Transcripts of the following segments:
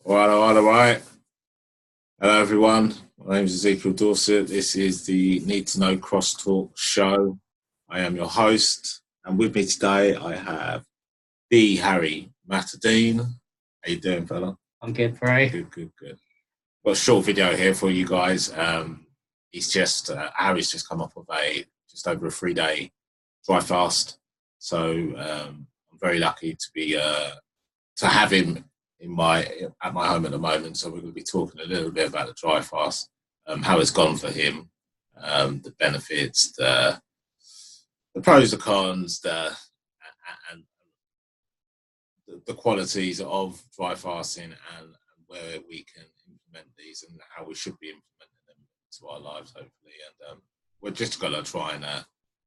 All right. Hello, everyone. My name is Ezekiel Dorset. This is the Need-2-Node Crosstalk Show. I am your host, and with me today I have the Harry Matadeen. How you doing, fella? I'm good, Barry. Good. Got a short video here for you guys. Harry's just come off of just over a 3-day dry fast, so I'm very lucky to be to have him at my home at the moment. So we're going to be talking a little bit about the dry fast, how it's gone for him, the benefits, the pros, the cons, and the qualities of dry fasting, and where we can implement these and how we should be implementing them into our lives, hopefully. And we're just going to try and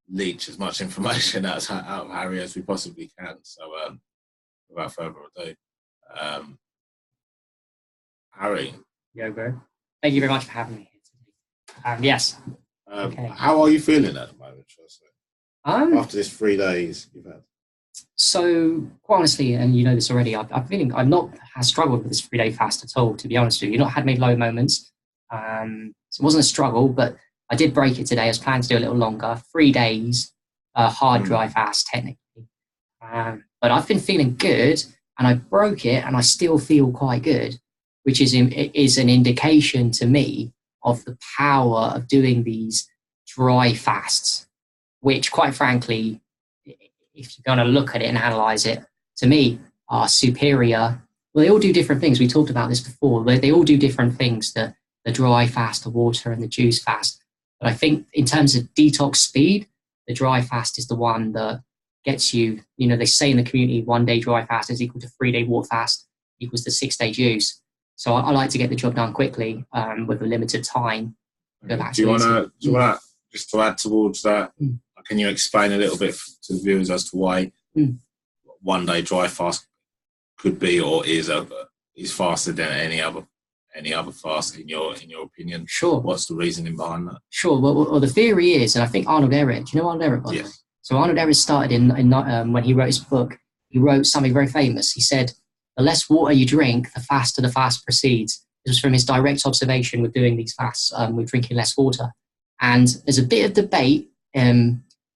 leech as much information out of Harry as we possibly can. So without further ado, Harry. Yeah, bro. Thank you very much for having me here today. Yes. Okay. How are you feeling at the moment, shall I say? After this 3 days you've had? So, quite honestly, and you know this already, I've not struggled with this 3-day fast at all, to be honest with you. Not had many low moments. So it wasn't a struggle, but I did break it today. I was planning to do a little longer. 3 days, hard dry fast, technically. But I've been feeling good, and I broke it, and I still feel quite good, which is an indication to me of the power of doing these dry fasts, which, quite frankly, if you're going to look at it and analyze it, to me, are superior. Well, they all do different things. We talked about this before. They all do different things, the dry fast, the water, and the juice fast. But I think in terms of detox speed, the dry fast is the one that gets you, they say in the community, 1 day dry fast is equal to 3-day water fast equals to 6-day juice. So I like to get the job done quickly with a limited time. Do you want to, just to add towards that, can you explain a little bit to the viewers as to why 1 day dry fast could be or is faster than any other fast in your opinion? Sure. What's the reasoning behind that? Sure. Well, the theory is, and I think Arnold Ehret, do you know Arnold Ehret? Yes. So Arnold Ehret started in when he wrote his book, he wrote something very famous. He said, the less water you drink, the faster the fast proceeds. This was from his direct observation with doing these fasts, with drinking less water. And there's a bit of debate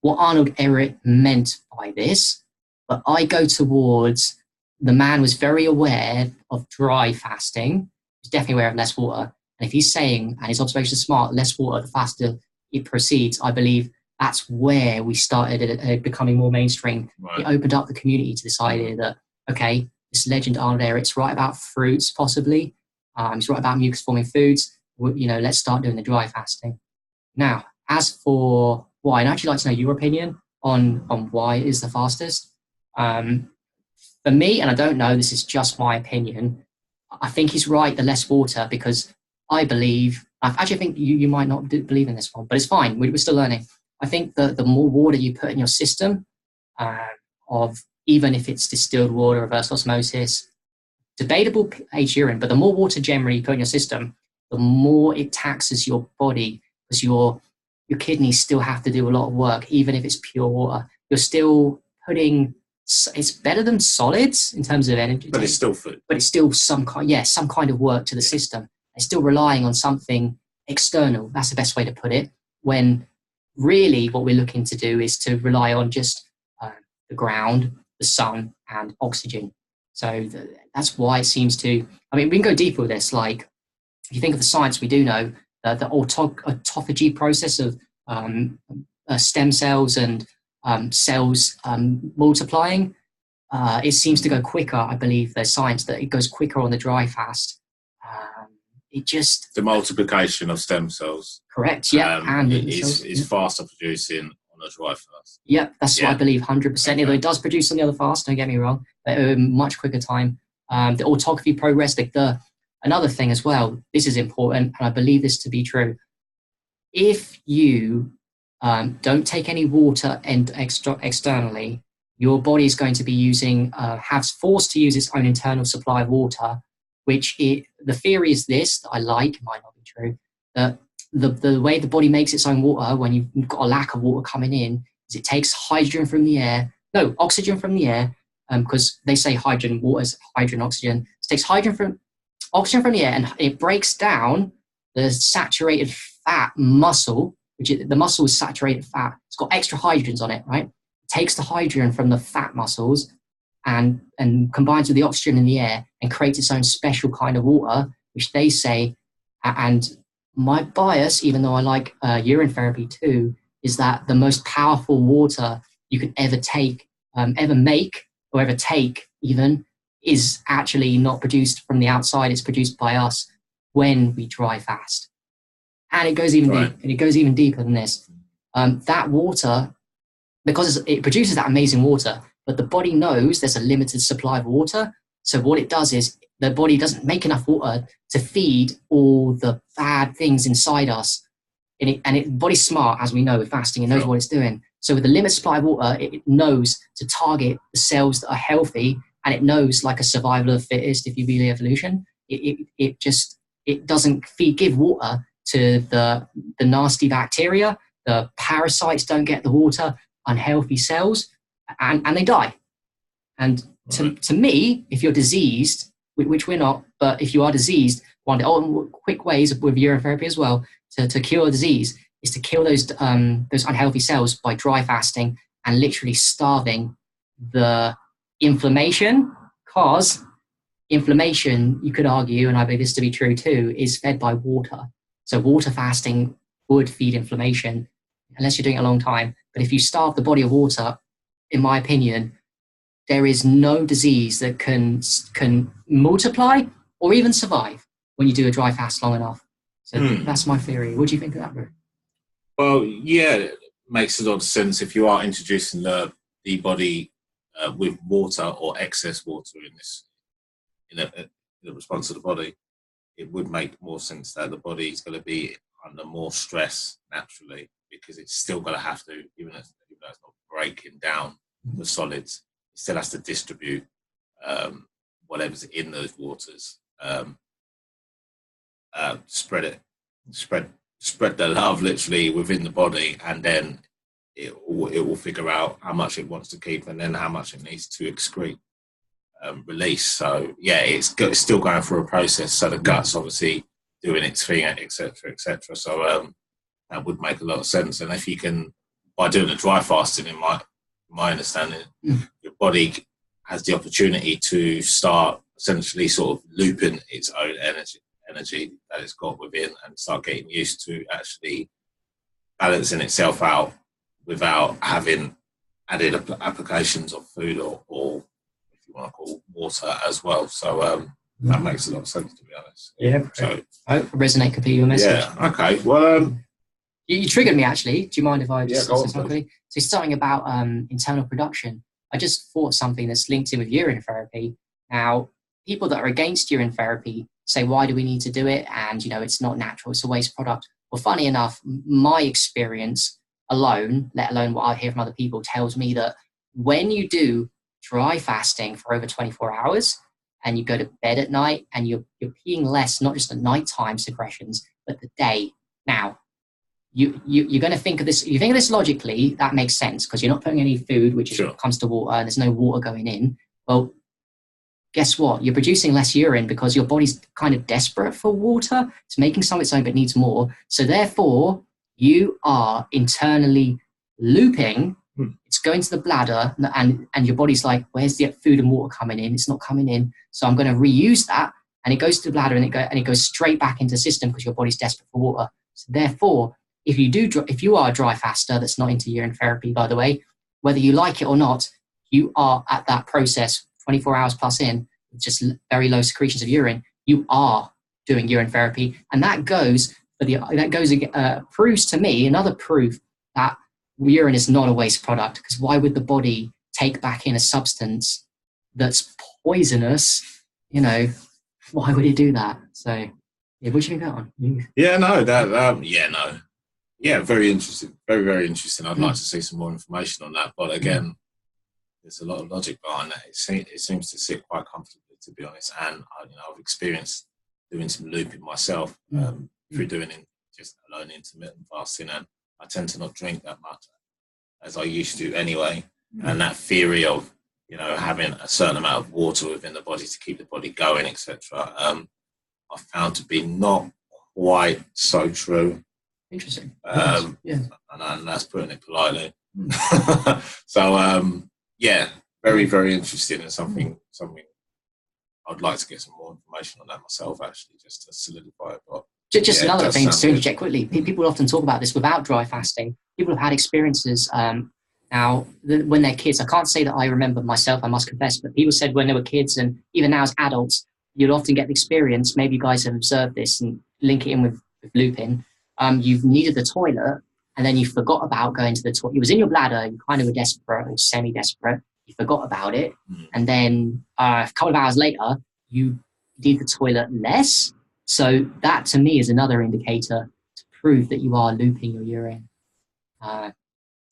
what Arnold Ehret meant by this, but I go towards the man was very aware of dry fasting. He's definitely aware of less water. And if he's saying, and his observation is smart, less water, the faster it proceeds, I believe that's where we started becoming more mainstream. Right. It opened up the community to this idea that, okay, this legend Arnold Ehret's right about fruits, possibly. He's right about mucus-forming foods. Let's start doing the dry fasting. Now, as for why, I'd actually like to know your opinion on why it is the fastest. For me, and I don't know, this is just my opinion, I think he's right, the less water, because I actually think you might not believe in this one, but it's fine, we're still learning. I think that the more water you put in your system, even if it's distilled water, reverse osmosis, debatable pH urine, but the more water generally you put in your system, the more it taxes your body, because your kidneys still have to do a lot of work, even if it's pure water. You're still putting, it's better than solids in terms of energy. But it's still food. But it's still some kind of work to the system. It's still relying on something external. That's the best way to put it. When really what we're looking to do is to rely on just the ground, the sun, and oxygen. So that's why it seems to, we can go deeper with this. Like, if you think of the science, we do know the autophagy process of stem cells and cells multiplying, it seems to go quicker. I believe there's science that it goes quicker on the dry fast. The multiplication of stem cells. Correct, yeah. And is faster producing on a dry fast. Yep, that's what I believe, 100%. Okay. Although it does produce on the other fast, don't get me wrong, but much quicker time. The autophagy progress, another thing as well, this is important, and I believe this to be true. If you don't take any water externally, your body is going to be forced to use its own internal supply of water, the theory is this, that I like, it might not be true, that the way the body makes its own water when you've got a lack of water coming in is it takes oxygen from the air, because they say hydrogen, water is hydrogen, oxygen. It takes hydrogen oxygen from the air, and it breaks down the saturated fat muscle, the muscle is saturated fat. It's got extra hydrogens on it, right? It takes the hydrogen from the fat muscles and combines with the oxygen in the air and creates its own special kind of water, which they say, and my bias, even though I like urine therapy too, is that the most powerful water you could ever take, ever make, or ever take even, is actually not produced from the outside. It's produced by us when we dry fast. And it goes even deeper, and it goes even deeper than this. That water, because it produces that amazing water, but the body knows there's a limited supply of water. So what it does is the body doesn't make enough water to feed all the bad things inside us. And the body's smart, as we know with fasting, it knows what it's doing. So with the limited supply of water, it knows to target the cells that are healthy, and it knows, like a survival of the fittest, if you believe evolution, it doesn't give water to the nasty bacteria. The parasites don't get the water, unhealthy cells, and they die. And to me, if you're diseased, which we're not, but if you are diseased, quick ways with urine therapy as well to cure disease is to kill those unhealthy cells by dry fasting and literally starving the inflammation. Cause inflammation, you could argue, and I believe this to be true too, is fed by water. So water fasting would feed inflammation, unless you're doing it a long time. But if you starve the body of water, in my opinion, there is no disease that can multiply or even survive when you do a dry fast long enough. So that's my theory. What do you think of that, bro? Well, yeah, it makes a lot of sense. If you are introducing the body with water or excess water in the response of the body, it would make more sense that the body is going to be under more stress naturally, because it's still going to have to, even though it's not breaking down the solids, it still has to distribute whatever's in those waters, spread the love literally within the body, and then it will figure out how much it wants to keep and then how much it needs to excrete, release. So yeah, it's still going through a process. So the gut's obviously doing its thing, etc., etc. So that would make a lot of sense. And if you can, by doing the dry fasting, in my understanding, your body has the opportunity to start essentially sort of looping its own energy that it's got within, and start getting used to actually balancing itself out without having added applications of food or if you want to call water as well. So that makes a lot of sense, to be honest. Yeah. So I resonate completely with your message. Yeah. Okay. Well, you triggered me actually. Do you mind if I just go on, say something? So something about internal production. I just thought something that's linked in with urine therapy. Now, people that are against urine therapy say, why do we need to do it? And, it's not natural, it's a waste product. Well, funny enough, my experience alone, let alone what I hear from other people, tells me that when you do dry fasting for over 24 hours and you go to bed at night and you're peeing less, not just at nighttime secretions, but the day. Now, you're going to think of this, you think of this logically, that makes sense because you're not putting any food, which comes to water, and there's no water going in. Well, guess what? You're producing less urine because your body's kind of desperate for water. It's making some of its own, but needs more. So therefore, you are internally looping. It's going to the bladder, and your body's like, where's the food and water coming in? It's not coming in. So I'm going to reuse that. And it goes to the bladder, and it goes straight back into the system because your body's desperate for water. So therefore, if you are a dry faster that's not into urine therapy, by the way, whether you like it or not, you are at that process 24 hours plus in, just very low secretions of urine, you are doing urine therapy. And that proves to me, another proof that urine is not a waste product, because why would the body take back in a substance that's poisonous? Why would it do that? So, yeah, what do you think of that one? Yeah, very interesting. Very, very interesting. I'd like to see some more information on that. But again, there's a lot of logic behind that. It seems to sit quite comfortably, to be honest. And I've experienced doing some looping myself through doing just alone intermittent fasting, and I tend to not drink that much as I used to anyway. And that theory of having a certain amount of water within the body to keep the body going, etc. I found to be not quite so true. Interesting. And that's putting it politely. So, very, very interesting, and something I'd like to get some more information on that myself, actually, just to solidify it. But just another thing to interject quickly. People often talk about this without dry fasting. People have had experiences now when they're kids. I can't say that I remember myself, I must confess, but people said when they were kids, and even now as adults, you'll often get the experience. Maybe you guys have observed this and link it in with looping. You've needed the toilet, and then you forgot about going to the toilet. It was in your bladder. You kind of were desperate or semi-desperate. You forgot about it, and then a couple of hours later, you need the toilet less. So that, to me, is another indicator to prove that you are looping your urine. Does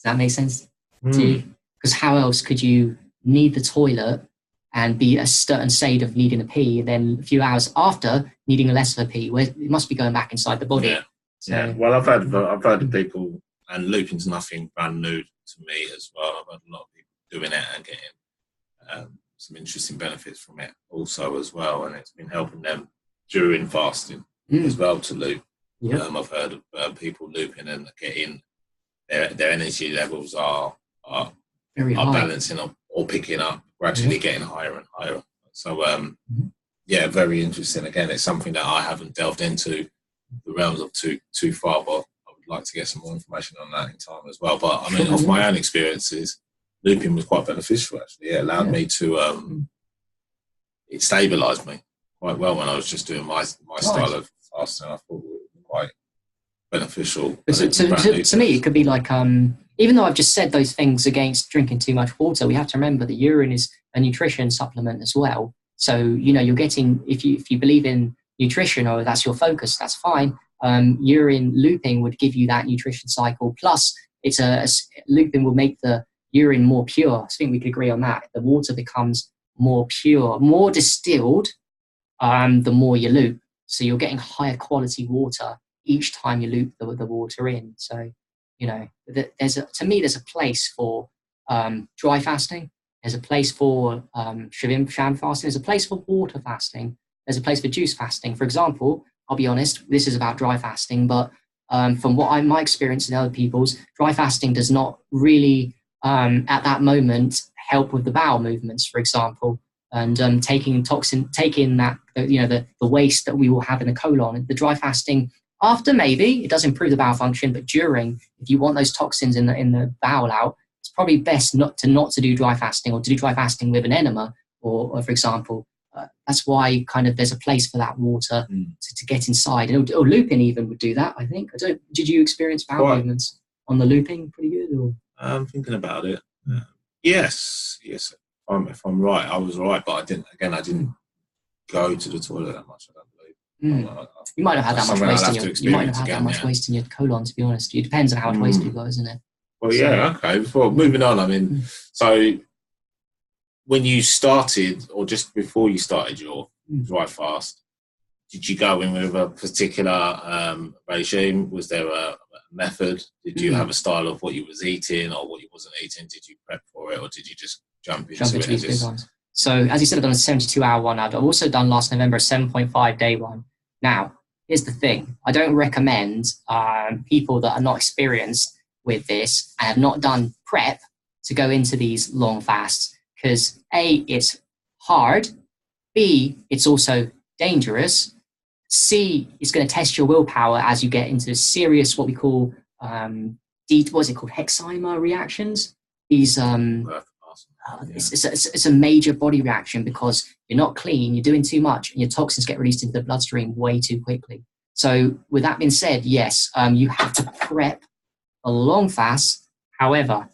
that make sense to you? Because how else could you need the toilet and be a certain state of needing a pee, and then a few hours after needing less of a pee, where it must be going back inside the body? Yeah. So, well, I've heard people, and looping's nothing brand new to me as well. I've had a lot of people doing it and getting some interesting benefits from it also as well, and it's been helping them during fasting as well to loop. Yep. I've heard of people looping and getting their energy levels are very high, balancing up or picking up, gradually getting higher and higher. So very interesting. Again, it's something that I haven't delved into the realms of too far, but I would like to get some more information on that in time as well. But I mean, off my own experiences, looping was quite beneficial, actually. It allowed me to it stabilised me quite well when I was just doing my style of fasting. I thought it was quite beneficial. To me, it could be like, even though I've just said those things against drinking too much water, we have to remember that urine is a nutrition supplement as well. So, you're getting, if you believe in nutrition or that's your focus, that's fine. Urine looping would give you that nutrition cycle. Plus, looping will make the urine more pure. I think we could agree on that. The water becomes more pure, more distilled, the more you loop. So you're getting higher quality water each time you loop the water in. So, there's a place for dry fasting. There's a place for sham fasting. There's a place for water fasting. There's a place for juice fasting. For example, I'll be honest, this is about dry fasting, but from my experience and other people's, dry fasting does not really, at that moment, help with the bowel movements, for example, and taking that, the waste that we will have in the colon. The dry fasting, after maybe, it does improve the bowel function, but during, if you want those toxins in the bowel out, it's probably best not to do dry fasting, or to do dry fasting with an enema, or for example, that's why kind of there's a place for that water to get inside. Or looping even would do that, I think. Did you experience bowel movements on the looping pretty good? Or? I'm thinking about it. Yes. If I'm right, I was right, but I didn't go to the toilet that much. I don't believe. You might have had that much waste in your colon, to be honest. It depends on how much waste you've got, isn't it? Well, okay. Well, moving on. I mean, so when you started, or just before you started your dry fast, did you go in with a particular regime? Was there a method? Did you have a style of what you was eating or what you wasn't eating? Did you prep for it, or did you just jump into it? These big ones. So, as you said, I've done a 72-hour one. I've also done last November a 7.5-day one. Now, here's the thing. I don't recommend people that are not experienced with this and have not done prep to go into these long fasts, because A, it's hard, B, it's also dangerous, C, it's going to test your willpower as you get into serious, what we call, Hexheimer reactions. These, it's a major body reaction because you're not clean, you're doing too much, and your toxins get released into the bloodstream way too quickly. So with that being said, yes, you have to prep a long fast. However,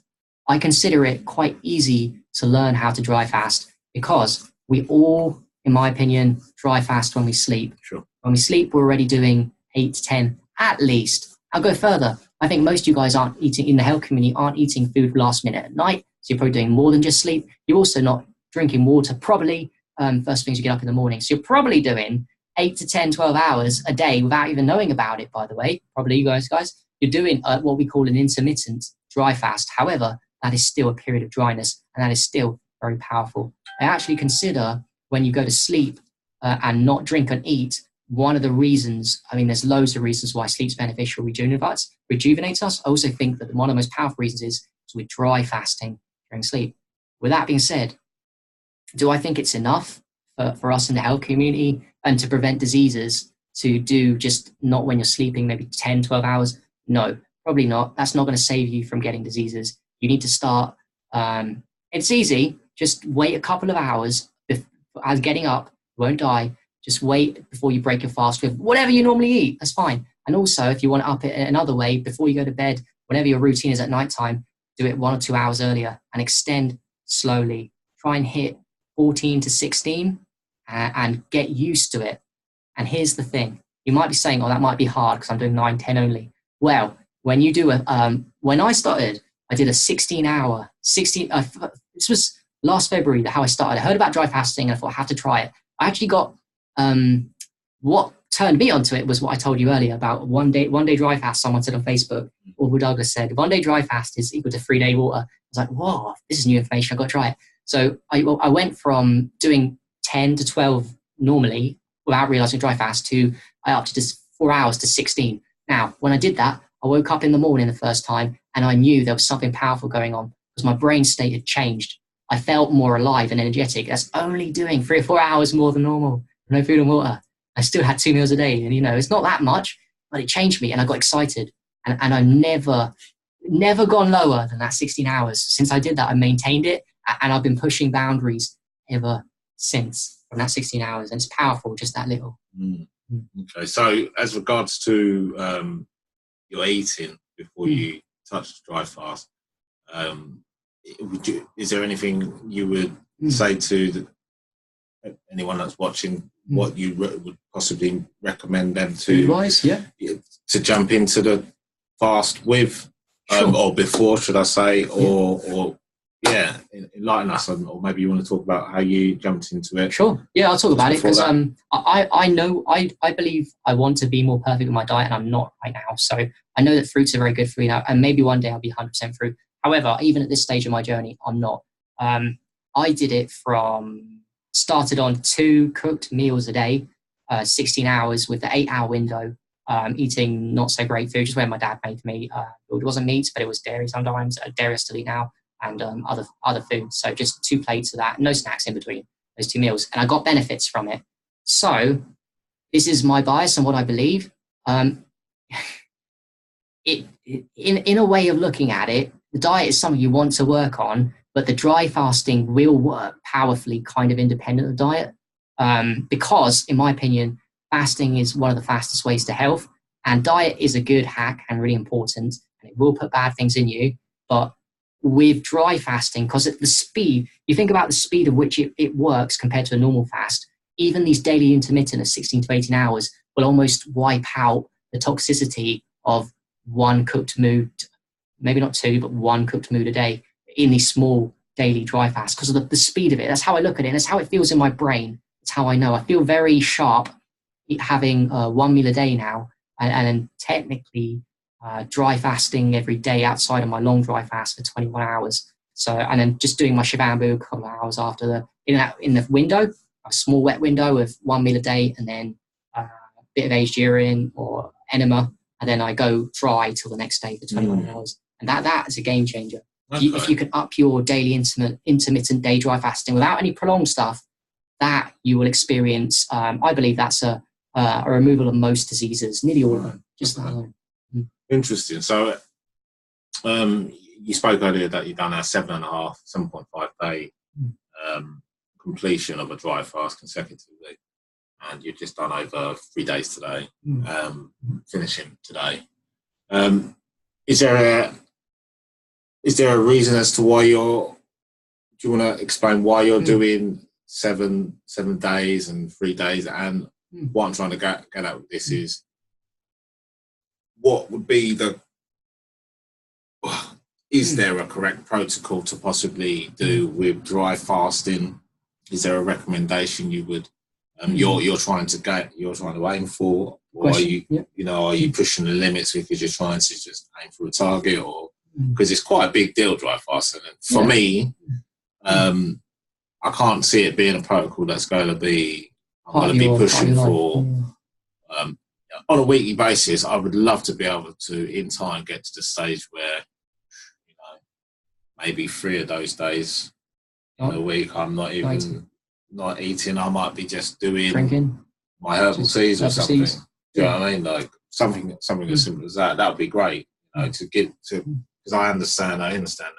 I consider it quite easy to learn how to dry fast, because we all, in my opinion, dry fast when we sleep. Sure. When we sleep, we're already doing 8 to 10 at least. I'll go further. I think most of you guys aren't eating, in the health community, aren't eating food last minute at night. So you're probably doing more than just sleep. You're also not drinking water, probably first things you get up in the morning. So you're probably doing 8 to 10, 12 hours a day without even knowing about it, by the way. Probably you guys. You're doing what we call an intermittent dry fast. However, that is still a period of dryness, and that is still very powerful. I actually consider when you go to sleep and not drink and eat, one of the reasons, I mean, there's loads of reasons why sleep's beneficial, rejuvenates us. I also think that one of the most powerful reasons is with dry fasting during sleep. With that being said, do I think it's enough for us in the health community and to prevent diseases to do just not when you're sleeping, maybe 10, 12 hours? No, probably not. That's not going to save you from getting diseases. You need to start, it's easy, just wait a couple of hours as getting up, you won't die. Just wait before you break your fast with whatever you normally eat. That's fine. And also, if you want to up it another way, before you go to bed, whenever your routine is at nighttime, do it 1 or 2 hours earlier and extend slowly. Try and hit 14 to 16 and get used to it. And here's the thing. You might be saying, oh, that might be hard because I'm doing 9, 10 only. Well, when you do when I started, I did a 16-hour, this was last February, how I started. I heard about dry fasting and I thought I have to try it. I actually got, what turned me onto it was what I told you earlier about one day dry fast. Someone said on Facebook, Orville Douglas said, 1 day dry fast is equal to 3 day water. I was like, whoa, this is new information. I've got to try it. So I went from doing 10 to 12 normally without realizing dry fast I upped to just 4 hours to 16. Now, when I did that, I woke up in the morning the first time and I knew there was something powerful going on because my brain state had changed. I felt more alive and energetic. That's only doing 3 or 4 hours more than normal. No food and water. I still had 2 meals a day. And, it's not that much, but it changed me and I got excited. And I've never gone lower than that 16 hours. Since I did that, I maintained it. And I've been pushing boundaries ever since from that 16 hours. And it's powerful, just that little. Okay. So as regards to your eating before you touch the dry fast, is there anything you would say to anyone that's watching, what you would possibly recommend them to jump into the fast with, or before, should I say, or enlighten us, or maybe you want to talk about how you jumped into it. Sure. Yeah, I'll talk about it because I believe I want to be more perfect with my diet and I'm not right now. So I know that fruits are very good for me now and maybe one day I'll be 100% fruit. However, even at this stage of my journey, I'm not. I did it started on 2 cooked meals a day, 16 hours with the 8-hour window, eating not so great food, just where my dad made me. It wasn't meat, but it was dairy sometimes. Dairy I still eat now, and other foods. So just 2 plates of that, no snacks in between those 2 meals. And I got benefits from it. So this is my bias and what I believe. In a way of looking at it, the diet is something you want to work on, but the dry fasting will work powerfully kind of independent of diet. Because, in my opinion, fasting is one of the fastest ways to health. And diet is a good hack and really important. And it will put bad things in you. But with dry fasting, because at the speed, you think about the speed of which it works compared to a normal fast, even these daily intermittent of 16 to 18 hours will almost wipe out the toxicity of 1 cooked mood, maybe not 2, but 1 cooked mood a day in these small daily dry fasts because of the speed of it. That's how I look at it. And that's how it feels in my brain. It's how I know. I feel very sharp having 1 meal a day now and technically dry fasting every day outside of my long dry fast for 21 hours. So, and then just doing my shabambu a couple of hours after in the window, a small wet window of 1 meal a day and then a bit of aged urine or enema. And then I go dry till the next day for 21 hours. And that is a game changer. Okay. If you can up your daily intermittent day dry fasting without any prolonged stuff, that you will experience, I believe that's a removal of most diseases, nearly all of them. Just that alone. Interesting. So you spoke earlier that you've done a 7.5 day completion of a dry fast consecutively. And you've just done over 3 days today, finishing today. Is there a reason as to why do you want to explain why you're doing 7 days and 3 days? And what I'm trying to get at with this is, what would be is there a correct protocol to possibly do with dry fasting? Is there a recommendation you would you're trying to aim for, or are you are you pushing the limits because you're trying to just aim for a target, or because it's quite a big deal dry fasting? And for me, I can't see it being a protocol that's going to be I'm going to be pushing for on a weekly basis, I would love to be able to, in time, get to the stage where, you know, maybe 3 of those days in a week, I'm not even not eating. I might be just doing drinking my herbal teas or something. Teas. Do you know what I mean? Like something as simple as that. That would be great. You know, because I understand that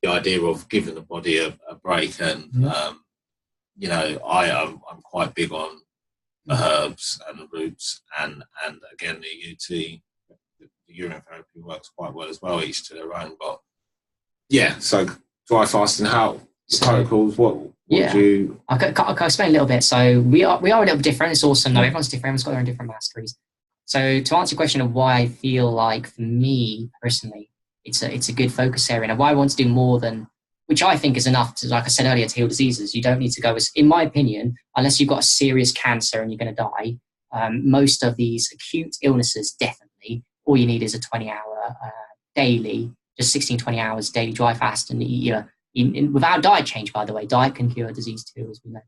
the idea of giving the body a break, and you know, I'm quite big on the herbs and the roots, and again the UT, the urine therapy works quite well as well, each to their own. But yeah, so dry fasting, how protocols? What do you? I'll explain a little bit. So we are a little bit different. It's awesome. No, everyone's different. Everyone's got their own different masteries. So to answer your question of why I feel like, for me personally, it's a good focus area, and why I want to do more than, which I think is enough to, like I said earlier, to heal diseases. You don't need to go, in my opinion, unless you've got a serious cancer and you're going to die. Most of these acute illnesses, definitely, all you need is a 20-hour daily, just 16, 20 hours daily dry fast, and without diet change, by the way. Diet can cure disease too, as we know.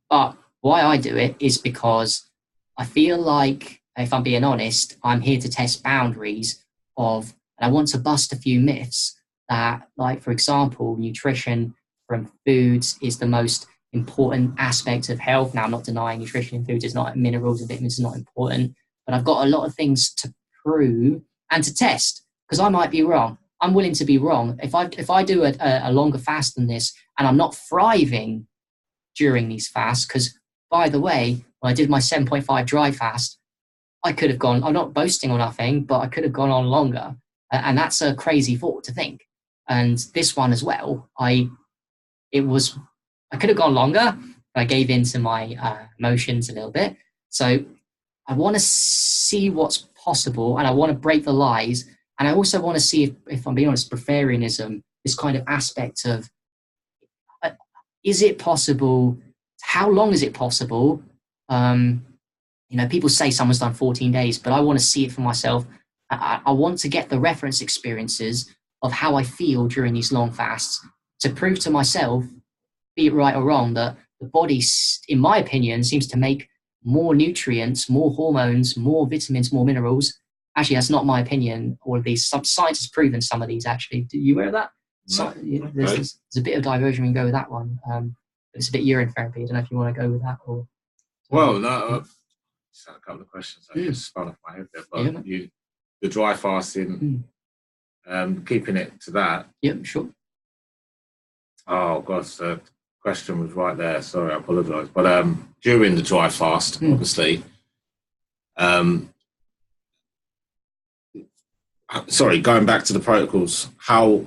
But why I do it is because I feel like, if I'm being honest, I'm here to test boundaries and I want to bust a few myths that, like, for example, nutrition from foods is the most important aspect of health. Now, I'm not denying nutrition in foods is not, minerals and vitamins is not important, but I've got a lot of things to prove and to test, because I might be wrong. I'm willing to be wrong. If I do a longer fast than this and I'm not thriving during these fasts, because, by the way, when I did my 7.5 dry fast, I could have gone, I'm not boasting or nothing, but I could have gone on longer. And that's a crazy thought to think. And this one as well, I could have gone longer, but I gave in to my emotions a little bit. So I want to see what's possible, and I want to break the lies. And I also want to see, if I'm being honest, breatharianism, this kind of aspect of, is it possible? How long is it possible? People say someone's done 14 days, but I want to see it for myself. I want to get the reference experiences of how I feel during these long fasts to prove to myself, be it right or wrong, that the body, in my opinion, seems to make more nutrients, more hormones, more vitamins, more minerals. Actually, that's not my opinion. All of these, science has proven some of these, actually. Do you aware of that? No. There's a bit of diversion. We can go with that one. It's a bit urine therapy. I don't know if you want to go with that or. Well, no. Just had a couple of questions. I just spun off my head there, but the dry fasting, keeping it to that. Yep, sure. Oh gosh, the question was right there. Sorry, I apologise. But during the dry fast, obviously, sorry, going back to the protocols, how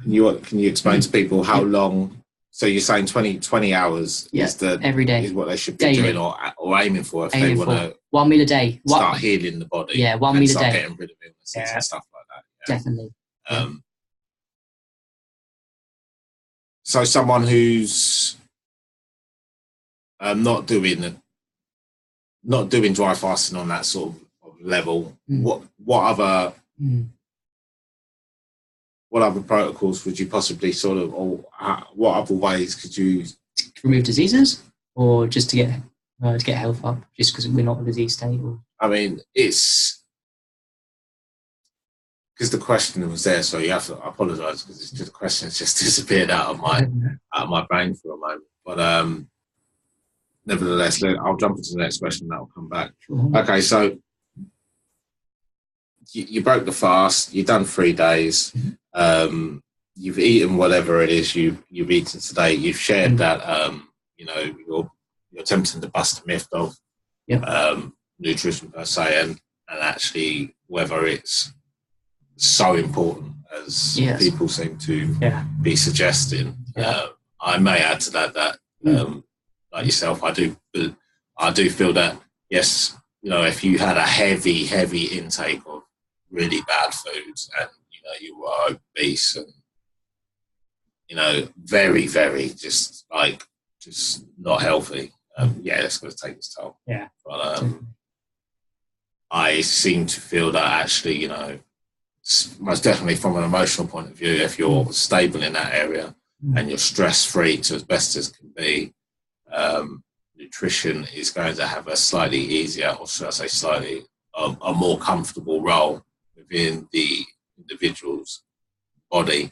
can you explain to people how long? So you're saying 20 hours every day is what they should be daily. doing or aiming for if they want to 1 meal a day. Start healing the body. Yeah, 1 meal a day. Getting rid of illnesses and stuff like that. Yeah. Definitely. So someone who's not doing dry fasting on that sort of level, what other protocols would you possibly sort of, or what other ways could you remove diseases, or just to get health up, just because we're not in a disease state? Or? I mean, it's because the question was there, so you have to apologise because the question's just disappeared out of my brain for a moment. But nevertheless, I'll jump into the next question. That will come back. Sure. Okay, so you broke the fast. You've done 3 days. You've eaten whatever it is you've eaten today. You've shared that you're attempting to bust the myth of nutrition per se, and actually whether it's so important as people seem to be suggesting. I may add to that like yourself, I do feel that yes, if you had a heavy intake of really bad foods and you were obese and very, very just not healthy, it's going to take its toll. But I seem to feel that actually, most definitely from an emotional point of view, if you're stable in that area and you're stress free to as best as can be, nutrition is going to have a slightly easier, or should I say slightly, a more comfortable role within the individual's body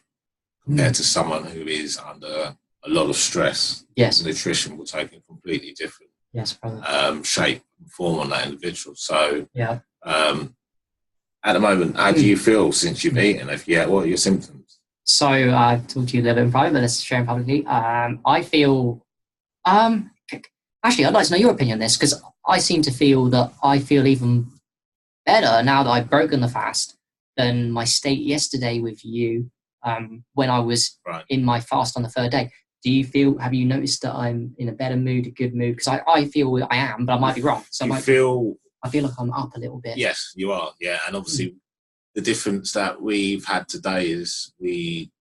compared to someone who is under a lot of stress. Yes. Nutrition will take a completely different shape and form on that individual. So yeah. At the moment, how do you feel since you've eaten? What are your symptoms? So I've talked to you a little bit in private, but let's share it publicly. I feel, actually, I'd like to know your opinion on this, because I seem to feel that I feel even better now that I've broken the fast than my state yesterday with you when I was in my fast on the third day. Have you noticed that I'm in a better mood, a good mood? Because I feel I am, but I might be wrong. So I feel like I'm up a little bit. Yes, you are. Yeah, and obviously the difference that we've had today is we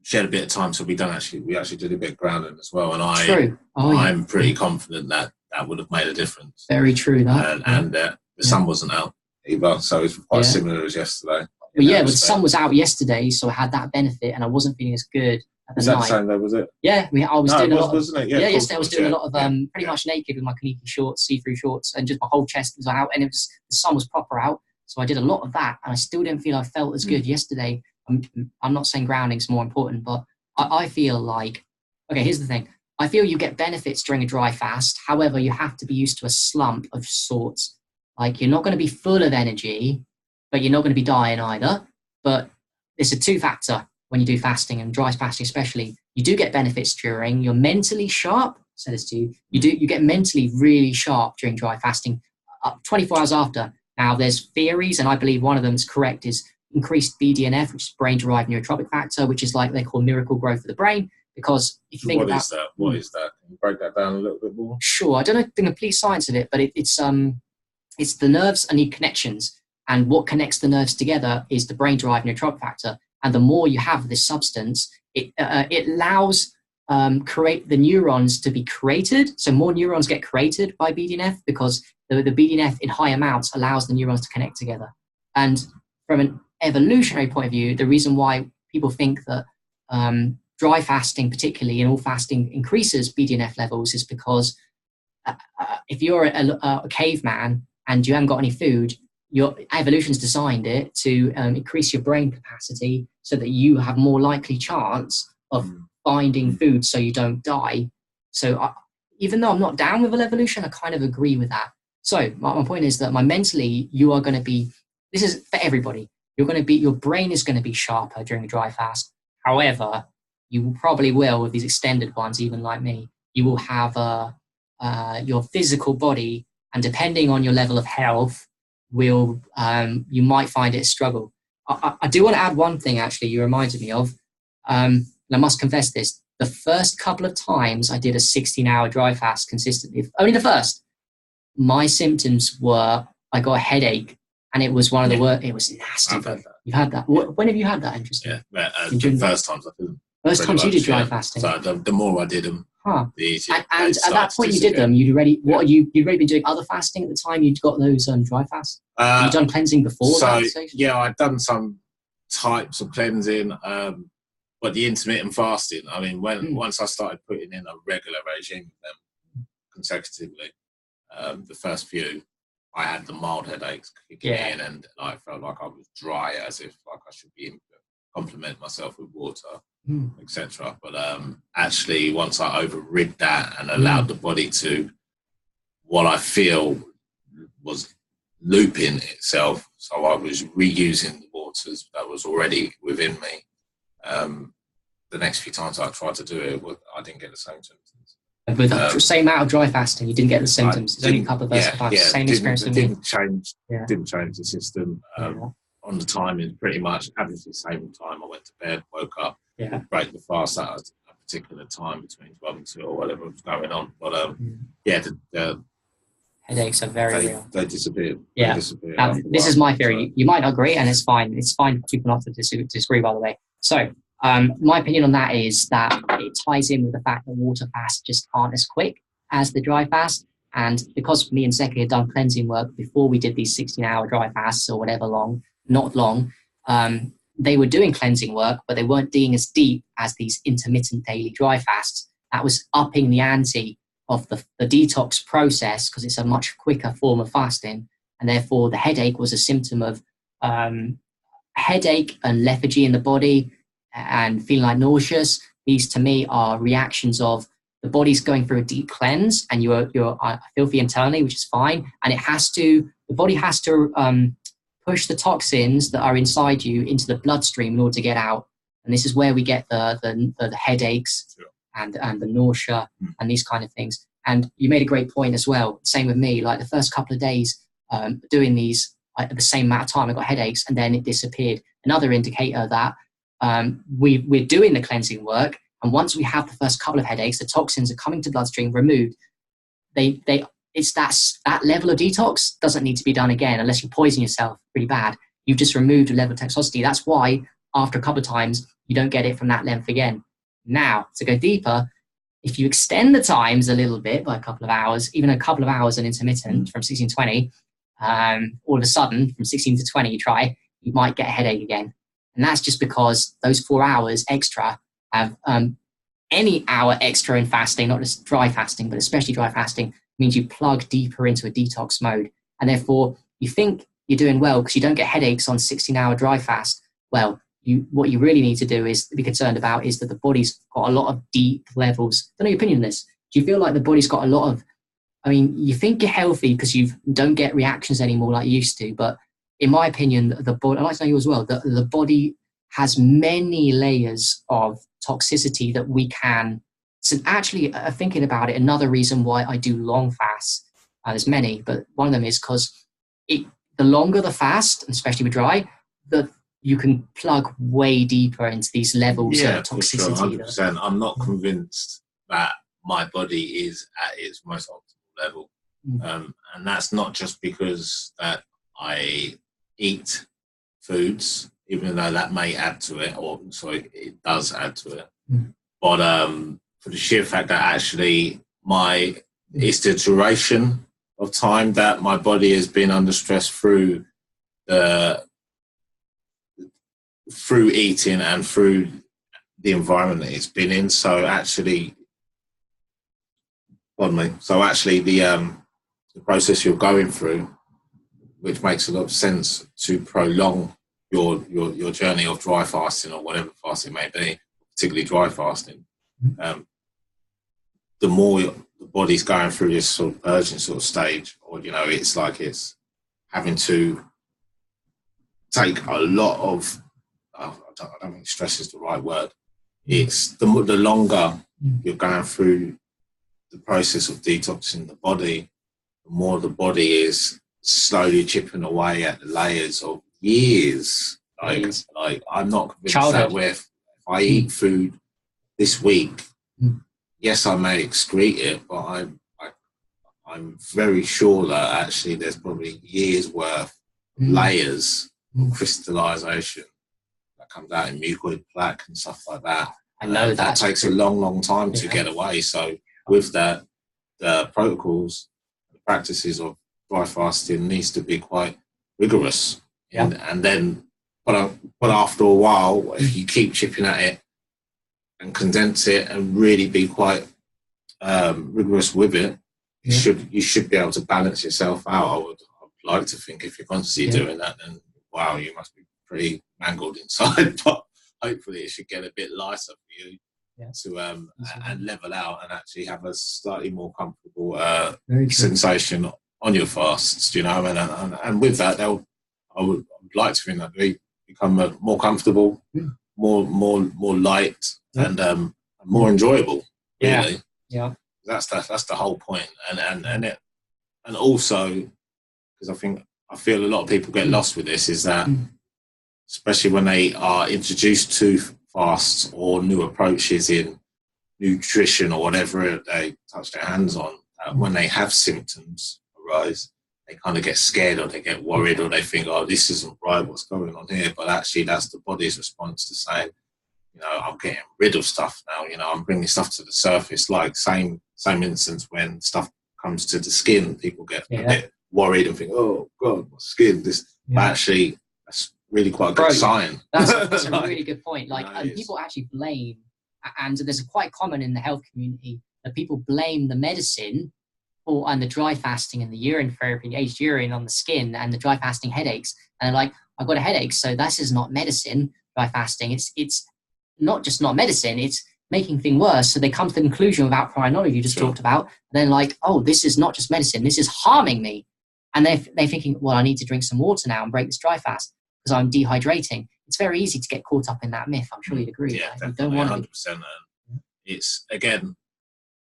shared a bit of time, so we actually did a bit of grounding as well. And I'm pretty confident that would have made a difference. Very true. And the sun wasn't out either, so it's quite similar as yesterday. But the sun was out yesterday, so I had that benefit, and I wasn't feeling as good. Is that the same though, was it? Yeah, I was doing a lot. Wasn't it? Yeah, yesterday I was doing a lot of pretty much naked with my kaniki shorts, see-through shorts, and just my whole chest was out, and the sun was proper out. So I did a lot of that, and I still didn't feel I felt as good yesterday. I'm not saying grounding's more important, but I feel like, okay, here's the thing. I feel you get benefits during a dry fast. However, you have to be used to a slump of sorts. Like, you're not going to be full of energy, but you're not going to be dying either. But it's a two-factor. When you do fasting, and dry fasting especially, you do get benefits during. You're mentally sharp. I said this to you. You get mentally really sharp during dry fasting, 24 hours after. Now, there's theories, and I believe one of them is correct, is increased BDNF, which is brain-derived neurotrophic factor, which is like they call miracle growth of the brain. Because if you think about what is that? Can you break that down a little bit more? Sure. I don't know the complete science of it, but it's the nerves and the connections, and what connects the nerves together is the brain-derived neurotrophic factor. And the more you have this substance, it allows create the neurons to be created. So more neurons get created by BDNF, because the BDNF in high amounts allows the neurons to connect together. And from an evolutionary point of view, the reason why people think that dry fasting, particularly in all fasting, increases BDNF levels is because if you're a caveman and you haven't got any food, your evolution's designed it to increase your brain capacity so that you have more likely chance of finding food so you don't die. So even though I'm not down with evolution, I kind of agree with that. So my point is that mentally, you are going to be, this is for everybody, your brain is going to be sharper during a dry fast. However, you probably will, with these extended ones, even like me, you will have your physical body, and depending on your level of health, you might find it a struggle. I do want to add one thing, actually, you reminded me of. And I must confess this. The first couple of times I did a 16-hour dry fast consistently, only the first, my symptoms were, I got a headache, and it was one of the worst. It was nasty. I've had that. You've had that? When have you had that? Interesting. Yeah, the first times I did. First times you did dry fasting. So the more I did them, the easier. And at that point you did them, you'd already been doing other fasting at the time you'd got those dry fasts? You'd done cleansing before that stage? Yeah, I'd done some types of cleansing, but the intermittent fasting, I mean, once I started putting in a regular regime with them consecutively, the first few, I had the mild headaches kicking in, and I felt like I was dry, as if like I should be complement myself with water, etc. But actually, once I overrid that and allowed the body to, what I feel was looping itself, so I was reusing the waters that was already within me. The next few times I tried to do it, I didn't get the same symptoms. With the same amount of dry fasting, you didn't get the symptoms. It's only a couple of times. Same experience with me. Didn't change the system. On the timing, pretty much average the same time. I went to bed, woke up, break the fast at a particular time between 12 and 2 or whatever was going on. But the headaches are very real. They disappeared. Yeah. Now, this is my theory. You might not agree, and it's fine. It's fine for people not to disagree, by the way. So, my opinion on that is that it ties in with the fact that water fasts just aren't as quick as the dry fast. And because me and Seki had done cleansing work before we did these 16-hour dry fasts or whatever not long, they were doing cleansing work, but they weren't digging as deep as these intermittent daily dry fasts. That was upping the ante the detox process, because it's a much quicker form of fasting, and therefore the headache was a symptom of headache and lethargy in the body and feeling like nauseous. These to me are reactions of the body's going through a deep cleanse, and you're filthy internally, which is fine, and the body has to push the toxins that are inside you into the bloodstream in order to get out. And this is where we get the headaches and the nausea and these kind of things. And you made a great point as well. Same with me. Like the first couple of days doing these at the same amount of time, I got headaches, and then it disappeared. Another indicator that we're doing the cleansing work, and once we have the first couple of headaches, the toxins are coming to bloodstream, removed. It's that level of detox doesn't need to be done again unless you poison yourself really bad. You've just removed a level of toxicity. That's why after a couple of times, you don't get it from that length again. Now, to go deeper, if you extend the times a little bit by a couple of hours, even a couple of hours and intermittent from 16 to 20, all of a sudden, from 16 to 20, you might get a headache again. And that's just because those 4 hours extra have any hour extra in fasting, not just dry fasting, but especially dry fasting, means you plug deeper into a detox mode. And therefore, you think you're doing well because you don't get headaches on 16-hour dry fast. Well, what you really need to do is be concerned about is that the body's got a lot of deep levels. I don't know your opinion on this. Do you feel like the body's got a lot of, you think you're healthy because you don't get reactions anymore like you used to, but in my opinion, the body, I'd like to know you as well, the body has many layers of toxicity that we can. So actually, thinking about it, another reason why I do long fasts, there's many, but one of them is because the longer the fast, and especially with dry, you can plug way deeper into these levels of toxicity. For sure, 100%. I'm not convinced that my body is at its most optimal level. And that's not just because that I eat foods, even though that may add to it, it does add to it. But for the sheer fact that actually it's the duration of time that my body has been under stress through eating and through the environment that it's been in. So actually, the process you're going through, which makes a lot of sense to prolong your journey of dry fasting or whatever fasting may be, particularly dry fasting, the more the body's going through this sort of purging sort of stage, or it's like it's having to take a lot of. I don't think stress is the right word. It's the longer you're going through the process of detoxing the body, the more the body is slowly chipping away at the layers of years. Like I'm not convinced that if I eat food this week, yes, I may excrete it, but I'm very sure that actually there's probably years worth of layers of crystallization that comes out in mucoid plaque and stuff like that. I know that takes a long time to get away. So with that, the protocols, the practices of dry fasting needs to be quite rigorous. And then, but after a while, if you keep chipping at it and condense it and really be quite rigorous with it, you should be able to balance yourself out. I would like to think if you're constantly doing that, then wow, you must be pretty mangled inside. But hopefully, it should get a bit lighter for you to and level out and actually have a slightly more comfortable sensation on your fasts. And with that, I would like to think that they become more comfortable, more light, and more enjoyable. Really. That's the whole point. And also, because I feel a lot of people get lost with this, is that especially when they are introduced to fasts or new approaches in nutrition or whatever they touch their hands on, when they have symptoms arise, they kind of get scared or they get worried or they think, oh, this isn't right, what's going on here? But actually that's the body's response to saying, I'm getting rid of stuff now, I'm bringing stuff to the surface. Like same instance when stuff comes to the skin, people get a bit worried and think, oh God, my skin, this. But actually that's really quite a good sign. That's a really good point. Like people actually blame, and there's quite common in the health community, that people blame the medicine and the dry fasting and the urine therapy, the aged urine on the skin and the dry fasting headaches. And they're like, I've got a headache, so this is not medicine, dry fasting. It's not just not medicine, it's making things worse. So they come to the conclusion without prior knowledge you just talked about. And then like, oh, this is not just medicine, this is harming me. And they're thinking, well, I need to drink some water now and break this dry fast because I'm dehydrating. It's very easy to get caught up in that myth. I'm sure you'd agree. Yeah, right? definitely, 100%. It's, again,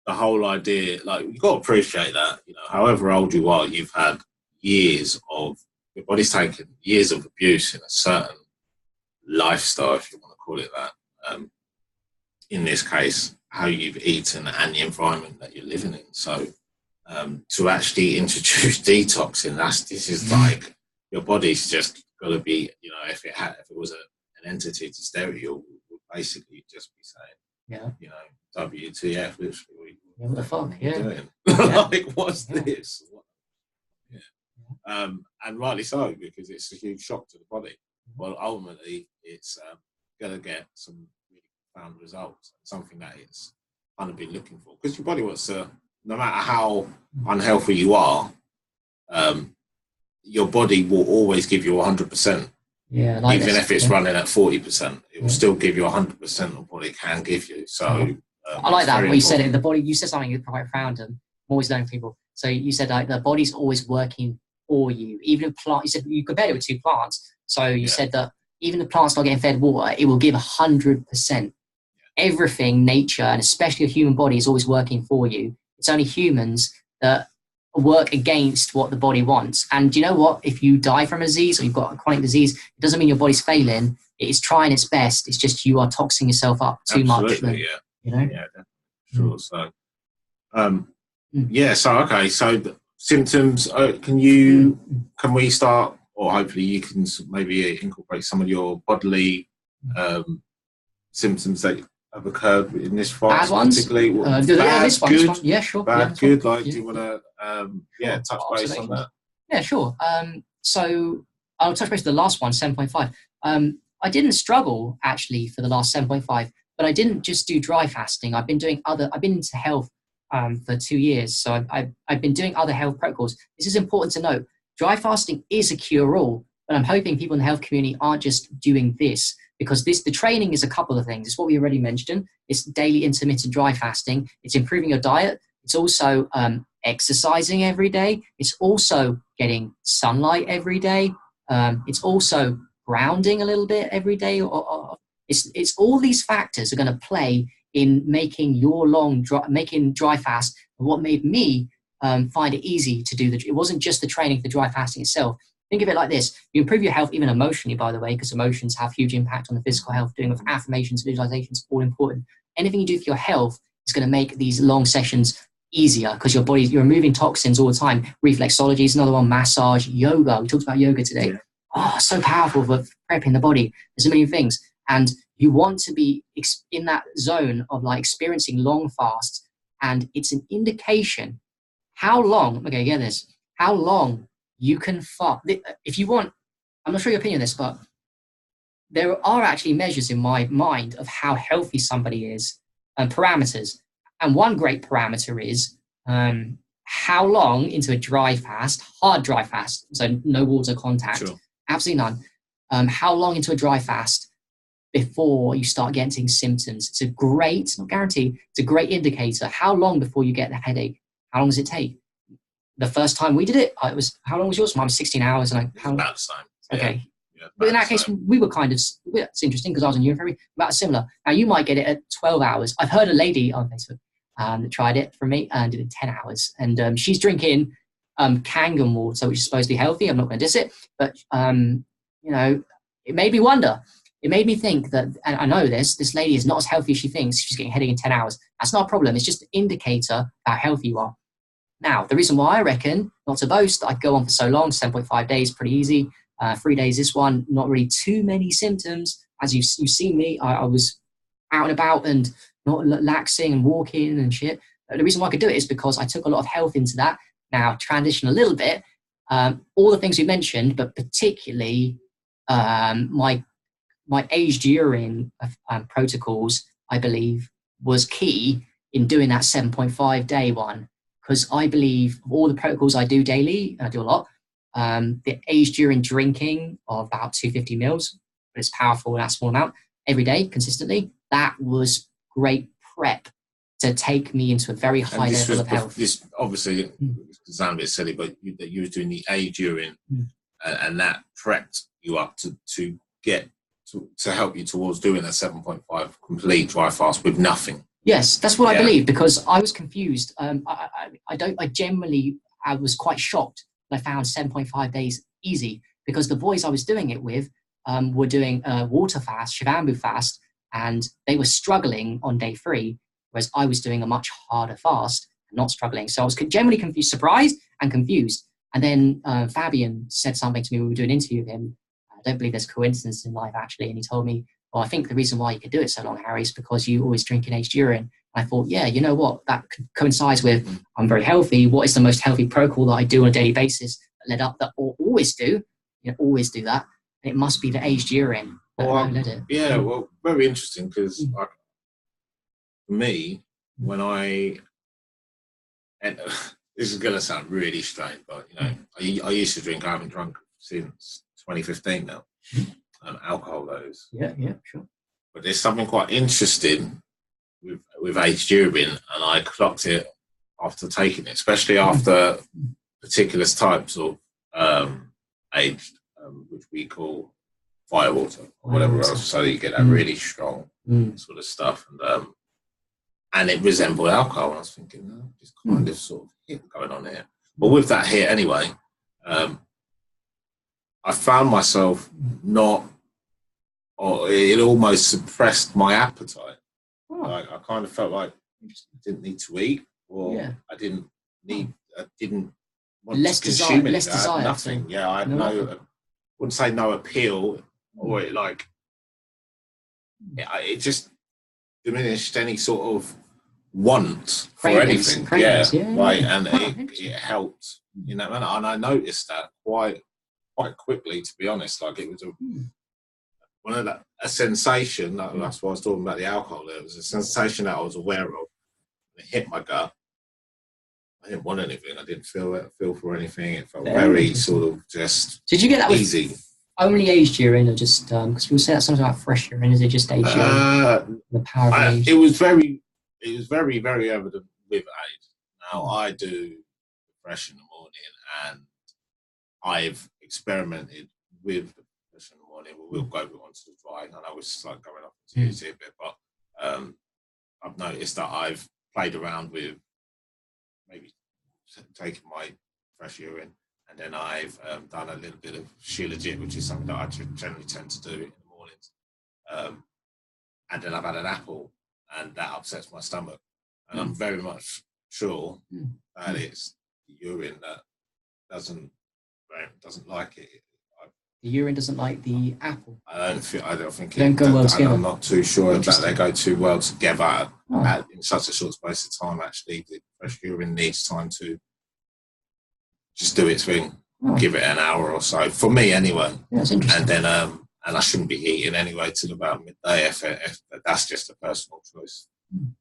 the whole idea, like, you've got to appreciate that, you know, however old you are, you've had years of, your body's taken years of abuse in a certain lifestyle, if you want to call it that. In this case, how you've eaten and the environment that you're living in. So to actually introduce detoxing, this is like, your body's just got to be, you know, if it was an entity to stare at you, would basically just be saying, you know, WTF, literally, what the fuck, doing? Like, what's this? And rightly so, because it's a huge shock to the body. Well, ultimately, it's going to get some really profound results, something that it's kind of been looking for. Because your body wants to, no matter how unhealthy you are, your body will always give you 100%. Yeah, like even if it's running at 40%, it will still give you 100% of what it can give you. So I like that. What you said, the body. You said something quite profound, and I'm always learning people. So you said like the body's always working for you. Even if plant, you said you compared it with two plants. So you said that even the plant's not getting fed water, it will give 100%. Everything, nature, and especially a human body, is always working for you. It's only humans that work against what the body wants. And do you know what? If you die from a disease or you've got a chronic disease, it doesn't mean your body's failing. It is trying its best. It's just you are toxing yourself up too much. You know? Yeah, sure. So, so okay. So the symptoms. Can we start, or hopefully you can maybe incorporate some of your bodily symptoms that have occurred in this fast, particularly? This one. Yeah, sure. Bad, good. Like, do you want to touch base on that? Yeah, sure. So I'll touch base on the last one, 7.5. I didn't struggle actually for the last 7.5, but I didn't just do dry fasting. I've been into health for 2 years, so I've been doing other health protocols. This is important to note. Dry fasting is a cure-all, but I'm hoping people in the health community aren't just doing this, because the training is a couple of things. It's what we already mentioned. It's daily intermittent dry fasting. It's improving your diet. It's also exercising every day. It's also getting sunlight every day. It's also grounding a little bit every day. It's all these factors are going to play in making making dry fast. And what made me find it easy to do it wasn't just the training for dry fasting itself. Think of it like this. You improve your health, even emotionally, by the way, because emotions have huge impact on the physical health. Doing with affirmations, visualizations, all important. Anything you do for your health is going to make these long sessions easier, because your body, you're removing toxins all the time. Reflexology is another one. Massage, yoga. We talked about yoga today. Yeah. Oh, so powerful for prepping the body. There's a million things. And you want to be in that zone of like experiencing long fasts. And it's an indication how long, okay, get this, how long you can fast. If you want, I'm not sure your opinion on this, but there are actually measures in my mind of how healthy somebody is, and parameters. And one great parameter is how long into a dry fast, hard dry fast, so no water contact, absolutely none. How long into a dry fast before you start getting symptoms? It's a great, not guaranteed, it's a great indicator. How long before you get the headache? How long does it take? The first time we did it, how long was yours? Mine was 16 hours. And about the same. Okay. Yeah, but in that case, we were it's interesting because I was in urine about similar. Now, you might get it at 12 hours. I've heard a lady on Facebook that tried it for me and did it 10 hours. And she's drinking Kangen water, which is supposed to be healthy. I'm not going to diss it. But, it made me wonder. It made me think that, and I know this lady is not as healthy as she thinks. She's getting a headache in 10 hours. That's not a problem. It's just an indicator how healthy you are. Now, the reason why I reckon, not to boast, I go on for so long, 7.5 days, pretty easy. 3 days, this one, not really too many symptoms. As you've seen me, I was out and about and not laxing and walking and shit. The reason why I could do it is because I took a lot of health into that. Now, transition a little bit, all the things we mentioned, but particularly my aged urine protocols, I believe, was key in doing that 7.5 day one, because I believe of all the protocols I do daily, and I do a lot, the age during drinking of about 250 mils, but it's powerful in that small amount every day consistently. That was great prep to take me into a very high level of health. This obviously sounds a bit silly, but you were doing the age urine, and that prepped you up to get to help you towards doing a 7.5 complete dry fast with nothing. Yes, that's what I believe, because I was confused. I was quite shocked when I found 7.5 days easy, because the boys I was doing it with were doing a water fast, Shivambu fast, and they were struggling on day 3, whereas I was doing a much harder fast and not struggling. So I was generally confused, surprised and confused. And then Fabian said something to me when we were doing an interview with him. I don't believe there's a coincidence in life, actually. And he told me, well, I think the reason why you could do it so long, Harry, is because you always drink in aged urine. And I thought, yeah, you know what? That coincides with I'm very healthy. What is the most healthy protocol that I do on a daily basis that led up that always do? Always do that. And it must be the aged urine that led it. Yeah, well, very interesting, because for me, when and this is going to sound really strange, but I used to drink. I haven't drunk since 2015 now. Alcohol, those. Yeah, sure. But there's something quite interesting with aged urine, and I clocked it after taking it, especially after particular types of aged, which we call firewater or whatever else, so that you get that really strong sort of stuff, and it resembled alcohol. And I was thinking, no, just kind of sort of hit going on here. But with that hit anyway, I found myself it almost suppressed my appetite. Like, I kind of felt like I didn't need to eat, or I didn't want to consume anything. I had nothing. Yeah, I had wouldn't say no appeal, or it just diminished any sort of want for anything. Right, and it helped in that manner. And I noticed that quite quickly, to be honest. Like, it was a sensation. That's why I was talking about the alcohol. It was a sensation that I was aware of. It hit my gut. I didn't want anything. I didn't feel for anything. It felt very sort of just. Did you get that easy? With only aged urine, or just because people say that something about fresh urine? Is it just aged urine? The power of aged. It was very, very evident with age. Now, I do fresh in the morning, and I've experimented with the fresh in the morning. We'll go on to the dry. I know it's like going up to use it a bit, but I've noticed that I've played around with maybe taking my fresh urine, and then I've done a little bit of shilajit, which is something that I generally tend to do in the mornings. And then I've had an apple, and that upsets my stomach. And I'm very much sure that it's the urine that doesn't like it. The urine doesn't like the apple. I don't think they don't go well together. I'm not too sure that they go too well together in such a short space of time. Actually, the fresh urine needs time to just do its thing. Give it an hour or so, for me anyway. Yeah, that's interesting. And then and I shouldn't be eating anyway till about midday if that's just a personal choice.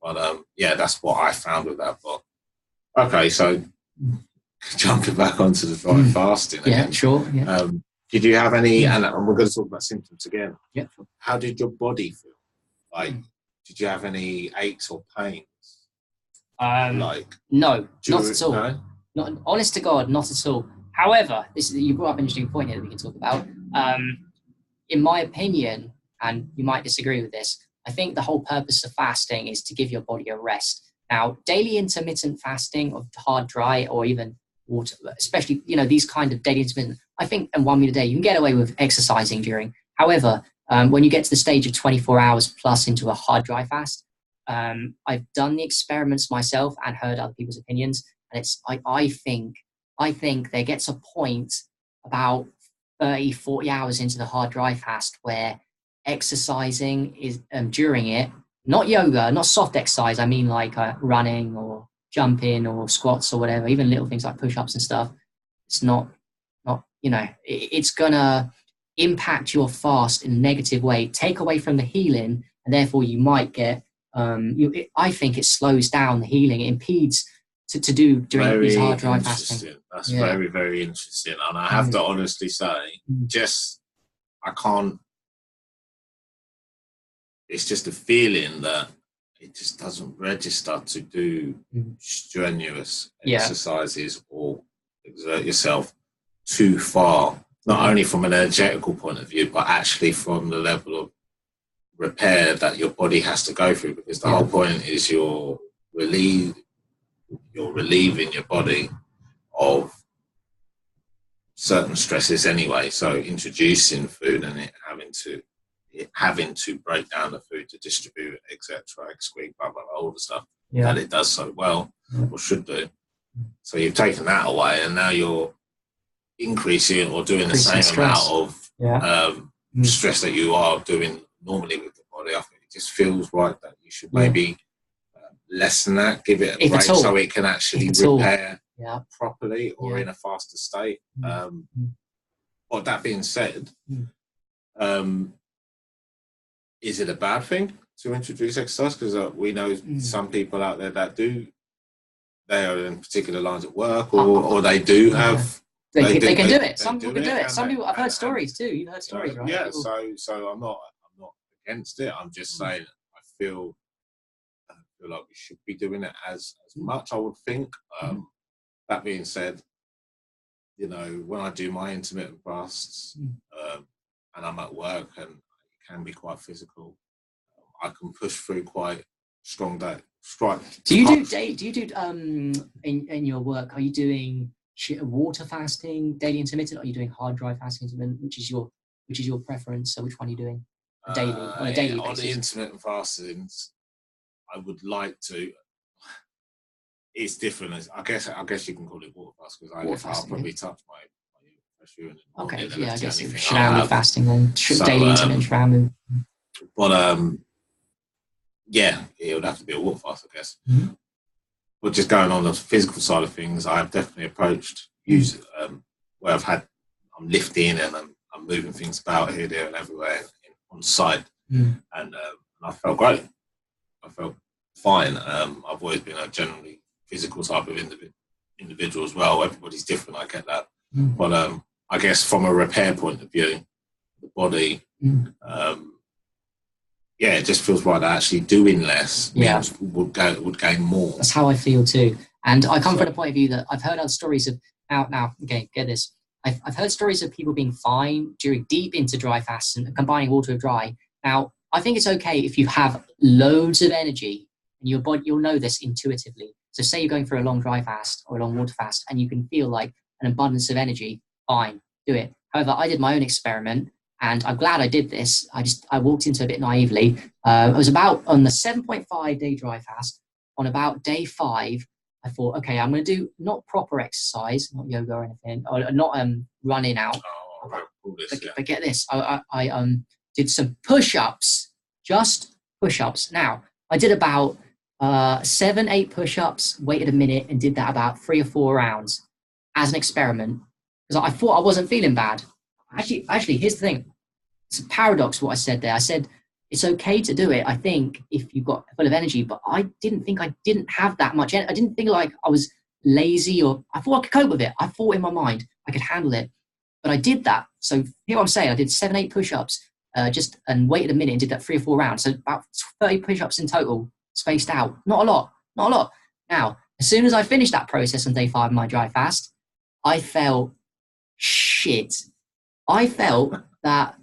But that's what I found with that. But okay, so jumping back onto the dry fasting again. Yeah, sure. Yeah. Did you have any, and we're going to talk about symptoms again. Yeah. How did your body feel? Like, did you have any aches or pains? No, not at all. No? Not, honest to God, not at all. However, you brought up an interesting point here that we can talk about. In my opinion, and you might disagree with this, I think the whole purpose of fasting is to give your body a rest. Now, daily intermittent fasting of hard, dry, or even water, especially, these kind of daily intermittent, I think, and 1 meal a day, you can get away with exercising during. However, when you get to the stage of 24 hours plus into a hard, dry fast, I've done the experiments myself and heard other people's opinions, and I think there gets a point about 30, 40 hours into the hard, dry fast where exercising is during it, not yoga, not soft exercise. I mean like running or jumping or squats or whatever, even little things like push-ups and stuff. It's not it's gonna impact your fast in a negative way, take away from the healing, and therefore you might get I think it slows down the healing. It impedes to do during these hard dry fasting. That's very, very interesting. And I have to honestly say, I can't, it's just a feeling that it just doesn't register to do strenuous exercises or exert yourself too far, not only from an energetical point of view, but actually from the level of repair that your body has to go through, because the whole point is you're relieving your body of certain stresses anyway. So introducing food and it having to break down the food to distribute, etc., excrete, blah, blah, blah, all the stuff that it does so well, or should do. So you've taken that away, and now you're increasing or doing the same amount of stress that you are doing normally with the body. I think it just feels right that you should maybe lessen that, give it a break so it can actually repair properly or in a faster state. But that being said, is it a bad thing to introduce exercise? Because we know some people out there that they are in particular lines of work, or they do have. They can do it. Some people can do it. Some people. I've heard stories too. You've heard stories, right? Yeah. So I'm not against it. I'm just saying I feel like we should be doing it as much. I would think. That being said, when I do my intermittent fasts, and I'm at work and it can be quite physical, I can push through quite strong day. Do you do in your work? Are you doing water fasting, daily intermittent? Or are you doing hard dry fasting intermittent? Which is your preference? So which one are you doing? Daily on a daily basis? On the intermittent fastings, I would like to. It's different. I guess you can call it water fast, because I'll probably touch my urine. Okay, I guess Shravambu fasting then daily intermittent Shravambu. But it would have to be a water fast, I guess. But just going on the physical side of things, I've definitely approached where I'm lifting and I'm moving things about here, there, and everywhere on site, and I felt great. I felt fine. I've always been a generally physical type of individual as well. Everybody's different, I get that. But I guess from a repair point of view, the body, it just feels right that actually doing less would gain more. That's how I feel too. And I come from the point of view that I've heard other stories of okay, get this. I've heard stories of people being fine during deep into dry fasts and combining water with dry. Now, I think it's okay if you have loads of energy and your body, you'll know this intuitively. So say you're going for a long dry fast or a long water fast and you can feel like an abundance of energy, fine, do it. However, I did my own experiment and I'm glad I did this. I walked into it a bit naively. I was about on the 7.5 day dry fast. On about day 5, I thought, okay, I'm going to do not proper exercise, not yoga or anything, or not running out. But get this, I did some push-ups, just push-ups. Now, I did about 7-8 push-ups, waited a minute and did that about 3 or 4 rounds as an experiment because I thought I wasn't feeling bad. Actually, here's the thing. It's a paradox what I said there. I said it's okay to do it, I think, if you've got full of energy, but I didn't think I didn't have that much energy. I didn't think like I was lazy or I thought I could cope with it. I thought in my mind I could handle it, but I did that. So here I'm saying I did 7-8 push-ups and waited a minute and did that 3 or 4 rounds. So about 30 push-ups in total, spaced out. Not a lot. Now, as soon as I finished that process on day 5 of my dry fast, I felt shit. I felt that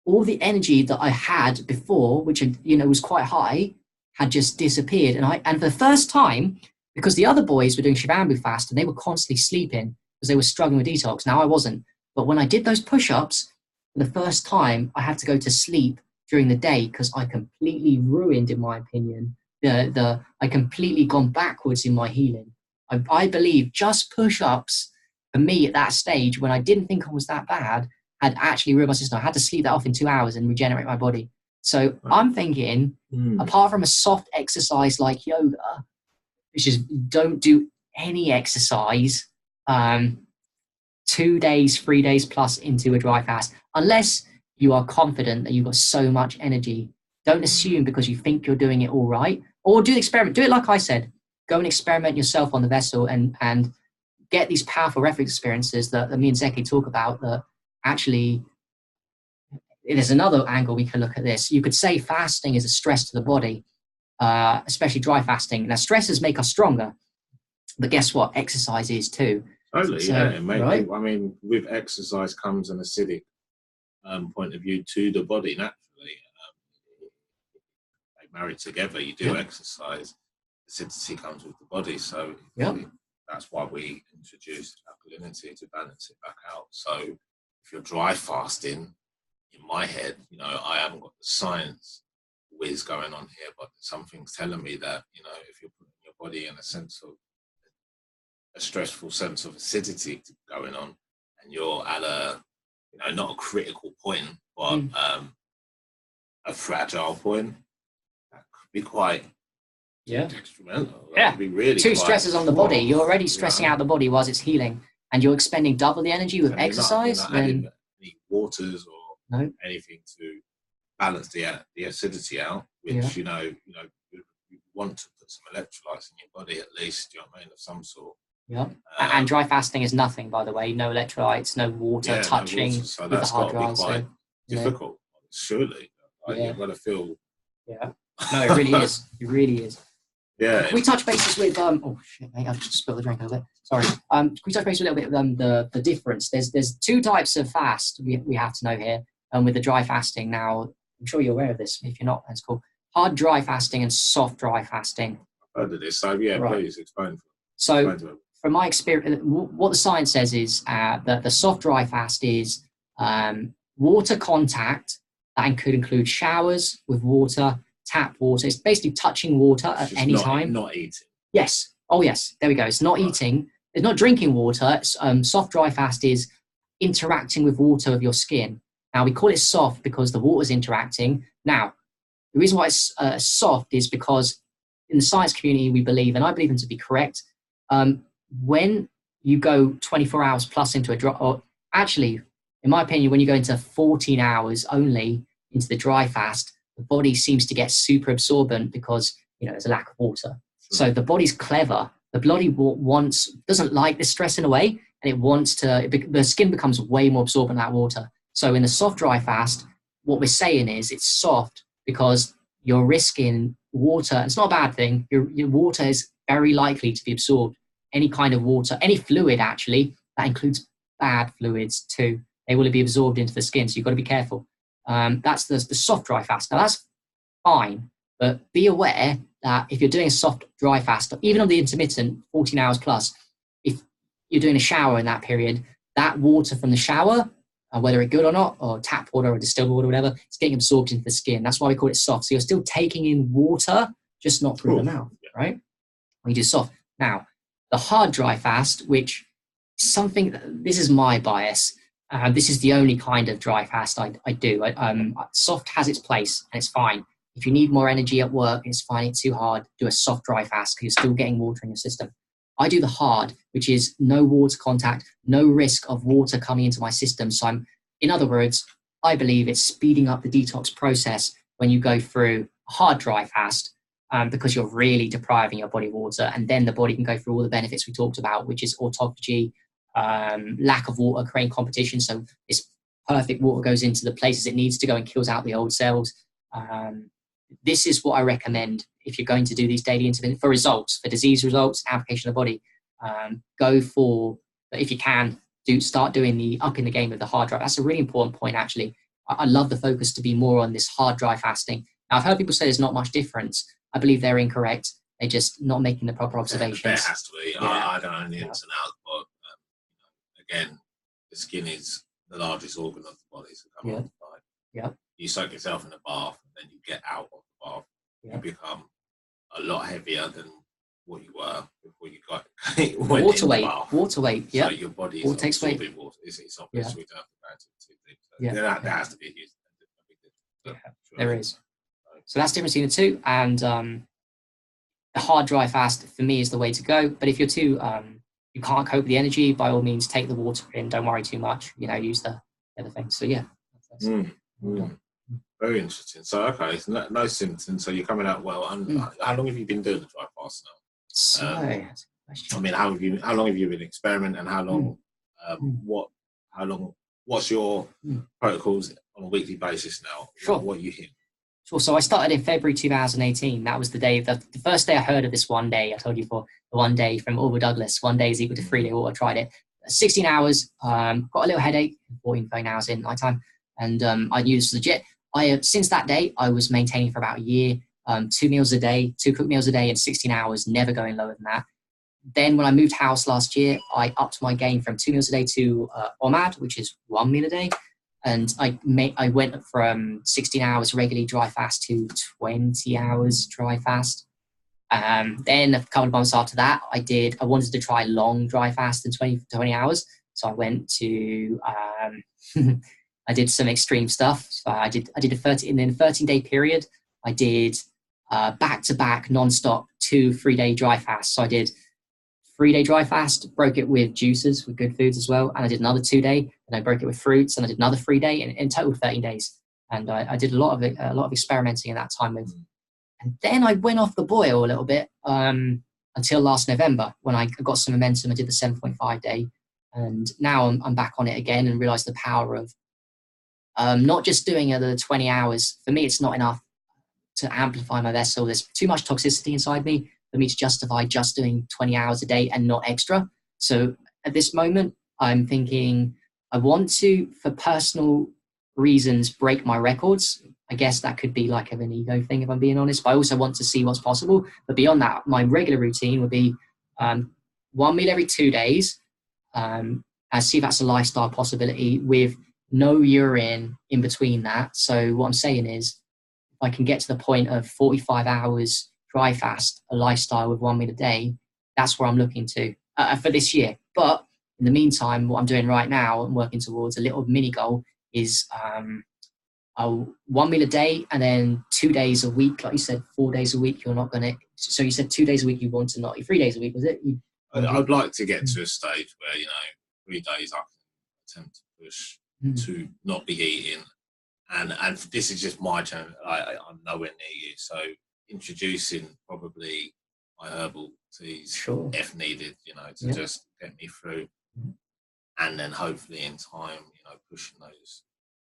all the energy that I had before, which was quite high, had just disappeared. And for the first time, because the other boys were doing Shravambu fast and they were constantly sleeping because they were struggling with detox. Now I wasn't. But when I did those push-ups, for the first time, I had to go to sleep during the day because I completely ruined, in my opinion, I completely gone backwards in my healing. I believe just push-ups for me at that stage, when I didn't think I was that bad, had actually ruined my system. I had to sleep that off in 2 hours and regenerate my body. So I'm thinking, apart from a soft exercise like yoga, which is don't do any exercise 2 days, 3 days plus into a dry fast, unless you are confident that you've got so much energy don't assume because you think you're doing it all right, or do the experiment. Do it like I said. Go and experiment yourself on the vessel and get these powerful reference experiences that me and Zeki talk about. That actually, there's another angle we can look at this. You could say fasting is a stress to the body, especially dry fasting. Now, stresses make us stronger, but guess what? Exercise is too. Totally, So, yeah. Mate, right? I mean, with exercise comes an acidic point of view to the body naturally. They marry together. You do exercise, acidity comes with the body. So that's why we introduced alkalinity to balance it back out. So if you're dry fasting, in my head, you know, I haven't got the science whiz going on here, but something's telling me that, you know, if you're putting your body in a stressful sense of acidity going on, and you're at a, you know, not a critical point, but a fragile point, that could be quite detrimental. That could be really Two stresses on the body. You're already stressing out the body whilst it's healing, and you're expending double the energy with exercise. You're not adding any waters or anything to balance the acidity out, which you know you want to put some electrolytes in your body at least. You know what I mean, of some sort. Yeah, and dry fasting is nothing, by the way. No electrolytes, no water touching. No water. So that's got to be quite difficult, surely. Like, you've got to feel. Yeah. No, it really is. It really is. Yeah. Can we touch bases with oh shit, mate, I've just spilled the drink a little bit. Sorry. Can we touch base a little bit with the difference? There's two types of fast we have to know here. With the dry fasting. Now, I'm sure you're aware of this. If you're not, that's cool. Hard dry fasting and soft dry fasting. I've heard of this. So please explain. So from my experience, what the science says is that the soft dry fast is water contact. That could include showers with water, tap water. It's basically touching water at any time. Not eating. Yes. Oh, yes. There we go. It's not eating. It's not drinking water. Soft dry fast is interacting with water of your skin. Now, we call it soft because the water's interacting. Now, the reason why it's soft is because in the science community, we believe, and I believe them to be correct, when you go 24 hours plus into a dry, or actually, in my opinion, when you go into 14 hours only into the dry fast, the body seems to get super absorbent because, you know, there's a lack of water. Sure. So the body's clever. The body doesn't like the stress in a way, and it wants to, the skin becomes way more absorbent than that water. So in the soft dry fast, what we're saying is it's soft because you're risking water. It's not a bad thing. Your water is very likely to be absorbed. Any kind of water, any fluid actually, that includes bad fluids too. They will be absorbed into the skin, so you've got to be careful. That's the soft dry fast. Now that's fine, but be aware that if you're doing a soft dry fast, even on the intermittent 14 hours plus, if you're doing a shower in that period, that water from the shower, whether it's good or not, or tap water or distilled water, whatever, it's getting absorbed into the skin. That's why we call it soft. So you're still taking in water, just not through the mouth, right? When you do soft. Now, the hard dry fast, which is something, this is my bias. This is the only kind of dry fast I do. Soft has its place and it's fine. If you need more energy at work, it's fine. It's too hard. Do a soft dry fast because you're still getting water in your system. I do the hard, which is no water contact, no risk of water coming into my system. So in other words, I believe it's speeding up the detox process when you go through a hard dry fast because you're really depriving your body of water, and then the body can go through all the benefits we talked about, which is autophagy, lack of water, creating competition. So this perfect water goes into the places it needs to go and kills out the old cells. This is what I recommend if you're going to do these daily intermittent for results, for disease results, application of the body. Go for, if you can, start doing the up in the game of the hard dry. That's a really important point, actually. I love the focus to be more on this hard dry fasting. Now, I've heard people say there's not much difference. I believe they're incorrect. They're just not making the proper observations. There has to be. Yeah. I don't know the ins and outs, but again, the skin is the largest organ of the body. So come on, you soak yourself in a bath, and then you get out of the bath. You become a lot heavier than what you were before you got water weight. Water weight. So your body is takes weight. Water. It's obvious. So we don't have to go into it too deep. So there has to be a huge. There is. So that's the difference between the two. And the hard dry fast for me is the way to go. But if you're too you can't cope with the energy, by all means take the water in. Don't worry too much. Use the other thing. So yeah. Very interesting. So, okay, so no symptoms. So you're coming out well. And how long have you been doing the dry fast now? So, that's a question. I mean, how long have you been experimenting, and how long? What's your protocols on a weekly basis now? Sure. What are you hearing? Sure. So I started in February 2018. That was the day, the first day I heard of this one day. I told you for the one day from Orville Douglas. 1 day is equal to 3 day water. I tried it. 16 hours. Got a little headache. 14 hours in nighttime, and I knew this was legit. Since that day, I was maintaining for about a year. 2 meals a day, 2 cooked meals a day, and 16 hours. Never going lower than that. Then when I moved house last year, I upped my game from 2 meals a day to OMAD, which is 1 meal a day. And I went from 16 hours regularly dry fast to 20 hours dry fast. Then a couple of months after that, I wanted to try long dry fast in 20 hours. So I went to, I did some extreme stuff. So I did a 13-day period. I did back-to-back non-stop 2 3-day dry fasts. So I did 3-day dry fast, broke it with juices, with good foods as well. And I did another 2-day, and I broke it with fruits, and I did another 3-day, in total 13 days. And I did a lot of experimenting in that time with. And then I went off the boil a little bit until last November when I got some momentum. I did the 7.5 day, and now I'm back on it again and realized the power of not just doing the 20 hours. For me, it's not enough to amplify my vessel. There's too much toxicity inside me for me to justify just doing 20 hours a day and not extra. So at this moment, I'm thinking I want to, for personal reasons, break my records. I guess that could be like an ego thing, if I'm being honest, but I also want to see what's possible. But beyond that, my regular routine would be 1 meal every 2 days. I see that's a lifestyle possibility with no urine in between that. So what I'm saying is, if I can get to the point of 45 hours dry fast, a lifestyle with 1 meal a day, that's where I'm looking to for this year. But in the meantime, what I'm doing right now, I'm working towards a little mini goal is 1 meal a day, and then 2 days a week. Like you said, 4 days a week. You're not going to. So you said 2 days a week. You want to not 3 days a week, was it? I'd like to get to a stage where 3 days I can attempt to push to not be eating, and this is just my channel. I'm nowhere near you, so introducing probably my herbal teas if needed, to just get me through, and then hopefully in time, pushing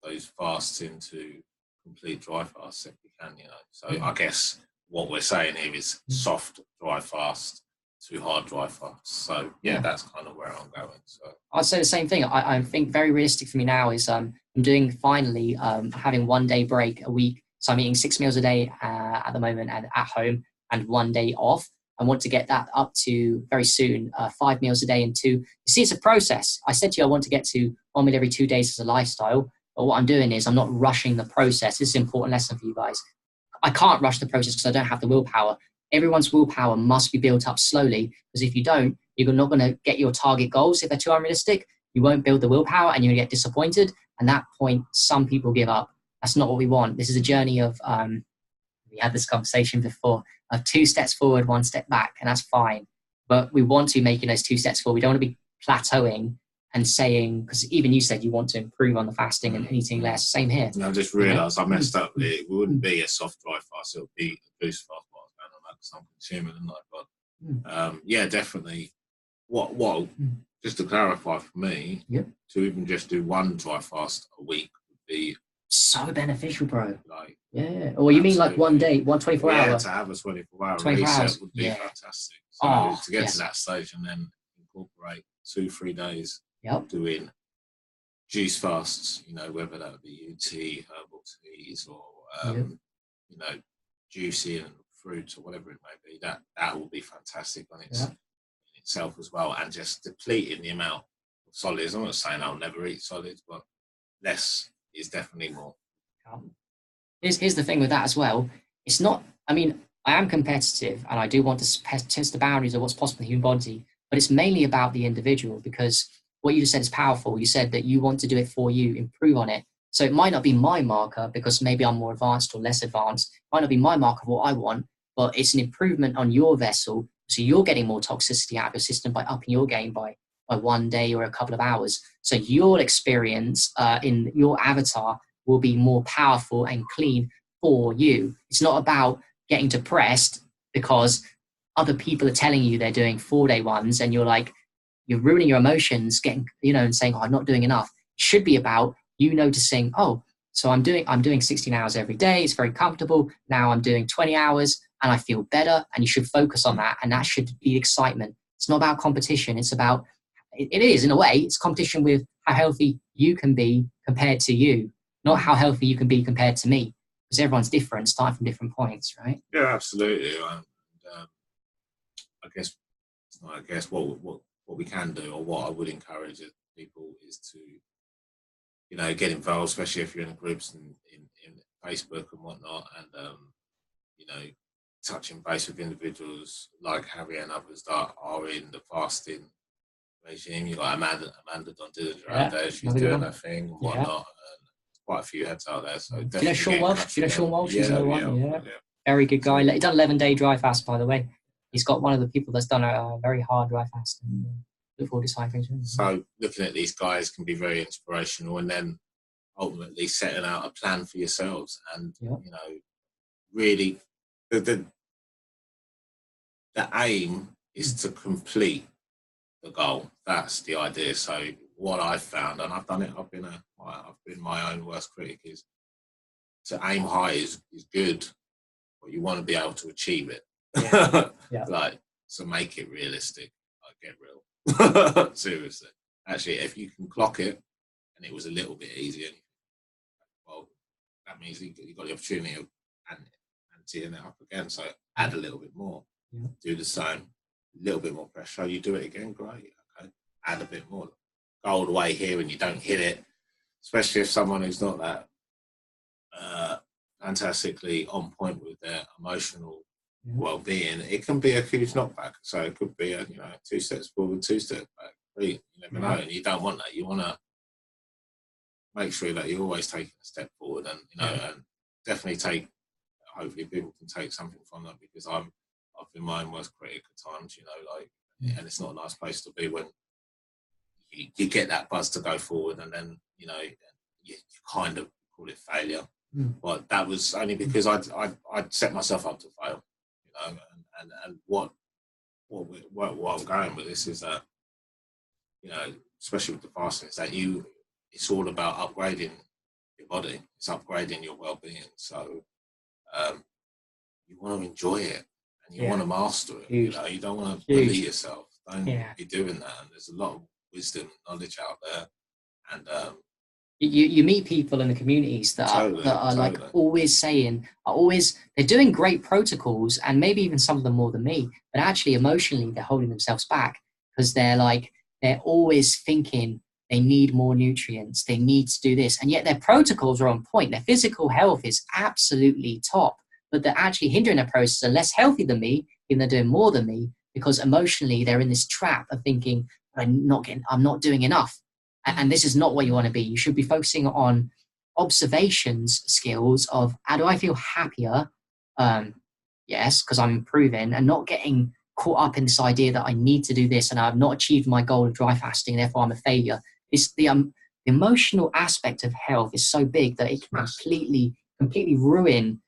those fasts into complete dry fasts if we can, So I guess what we're saying here is soft dry fast to hard dry fast. So that's kind of where I'm going. So I'd say the same thing. I think very realistic for me now is I'm doing finally having 1 day break a week. So I'm eating 6 meals a day at the moment and at home, and 1 day off. I want to get that up to very soon 5 meals a day and 2. You see, it's a process. I said to you I want to get to 1 meal every 2 days as a lifestyle. But what I'm doing is I'm not rushing the process. This is an important lesson for you guys. I can't rush the process because I don't have the willpower. Everyone's willpower must be built up slowly, because if you don't, you're not going to get your target goals. If they're too unrealistic, you won't build the willpower and you're going to get disappointed. And at that point, some people give up. That's not what we want. This is a journey of, we had this conversation before, of 2 steps forward, 1 step back, and that's fine. But we want to be making those 2 steps forward. We don't want to be plateauing and saying, because even you said you want to improve on the fasting and eating less. Same here. I just realised I messed up. It wouldn't be a soft dry fast. It would be a juice fast. Because I'm consuming and but definitely. What just to clarify for me, to even just do 1 dry fast a week would be so beneficial, bro. Or you mean like 1 day, 24 hour? To have a 24-hour reset would be fantastic. So to get to that stage and then incorporate 2-3 days doing juice fasts, whether that be UT, herbal teas, or juicy and fruit or whatever it may be, that will be fantastic on itself as well, and just depleting the amount of solids. I'm not saying I'll never eat solids, but less is definitely more. Here's the thing with that as well. It's not, I am competitive and I do want to test the boundaries of what's possible in the human body, but it's mainly about the individual, because what you just said is powerful. You said that you want to do it for you, improve on it. So it might not be my marker because maybe I'm more advanced or less advanced. It might not be my marker of what I want, but it's an improvement on your vessel. So you're getting more toxicity out of your system by upping your game by 1 day or a couple of hours. So your experience in your avatar will be more powerful and clean for you. It's not about getting depressed because other people are telling you they're doing 4-day ones and you're ruining your emotions, getting, and saying, oh, I'm not doing enough. It should be about you noticing, oh, so I'm doing 16 hours every day. It's very comfortable. Now I'm doing 20 hours and I feel better. And you should focus on that. And that should be excitement. It's not about competition. It's about, it is in a way, it's competition with how healthy you can be compared to you, not how healthy you can be compared to me, because everyone's different, starting from different points, right? Yeah, absolutely. I guess what we can do, or what I would encourage people, is to get involved, especially if you're in groups in Facebook and whatnot, and touching base with individuals like Harry and others that are in the fasting regime. You got Amanda Don Dillinger out there. She's doing her thing and whatnot. And quite a few heads out there. So definitely Sean Walsh? Sean Walsh is another one. Yeah. Very good guy. He done 11-day dry fast, by the way. He's got one of the people that's done a very hard dry fast. And look forward to cycling soon. So looking at these guys can be very inspirational, and then ultimately setting out a plan for yourselves, and really the aim is to complete the goal. That's the idea. So what I've found, and I've done it, I've been my own worst critic, is to aim high is good, but you want to be able to achieve it. So make it realistic. Get real. Seriously. Actually, if you can clock it and it was a little bit easier, well, that means you got the opportunity of teeing it up again. So add a little bit more. Do the same. A little bit more pressure. You do it again, great. Okay. Add a bit more. Go all the way here and you don't hit it, especially if someone who's not that fantastically on point with their emotional well-being, it can be a huge knockback. So it could be 2 steps forward, 2 steps back. You never know, and you don't want that. You want to make sure that you're always taking a step forward, and and definitely hopefully people can take something from that, because I've been my own worst critic at times, and it's not a nice place to be when you get that buzz to go forward, and then you kind of call it failure. But that was only because I'd set myself up to fail, and what I'm going with this is that, especially with the fasting, is that it's all about upgrading your body. It's upgrading your well-being. So you want to enjoy it, and you want to master it. You don't want to bully yourself. Don't be doing that. And there's a lot of wisdom and knowledge out there, and you meet people in the communities that are like always saying, they're doing great protocols, and maybe even some of them more than me, but actually emotionally they're holding themselves back, because they're always thinking they need more nutrients, they need to do this, and yet their protocols are on point. Their physical health is absolutely top, but they're actually hindering their process, are less healthy than me, even they're doing more than me, because emotionally they're in this trap of thinking, I'm not doing enough. And this is not what you want to be. You should be focusing on observations skills of, how do I feel happier? Yes, because I'm improving, and not getting caught up in this idea that I need to do this and I've not achieved my goal of dry fasting, therefore I'm a failure. It's the emotional aspect of health is so big that it can completely ruin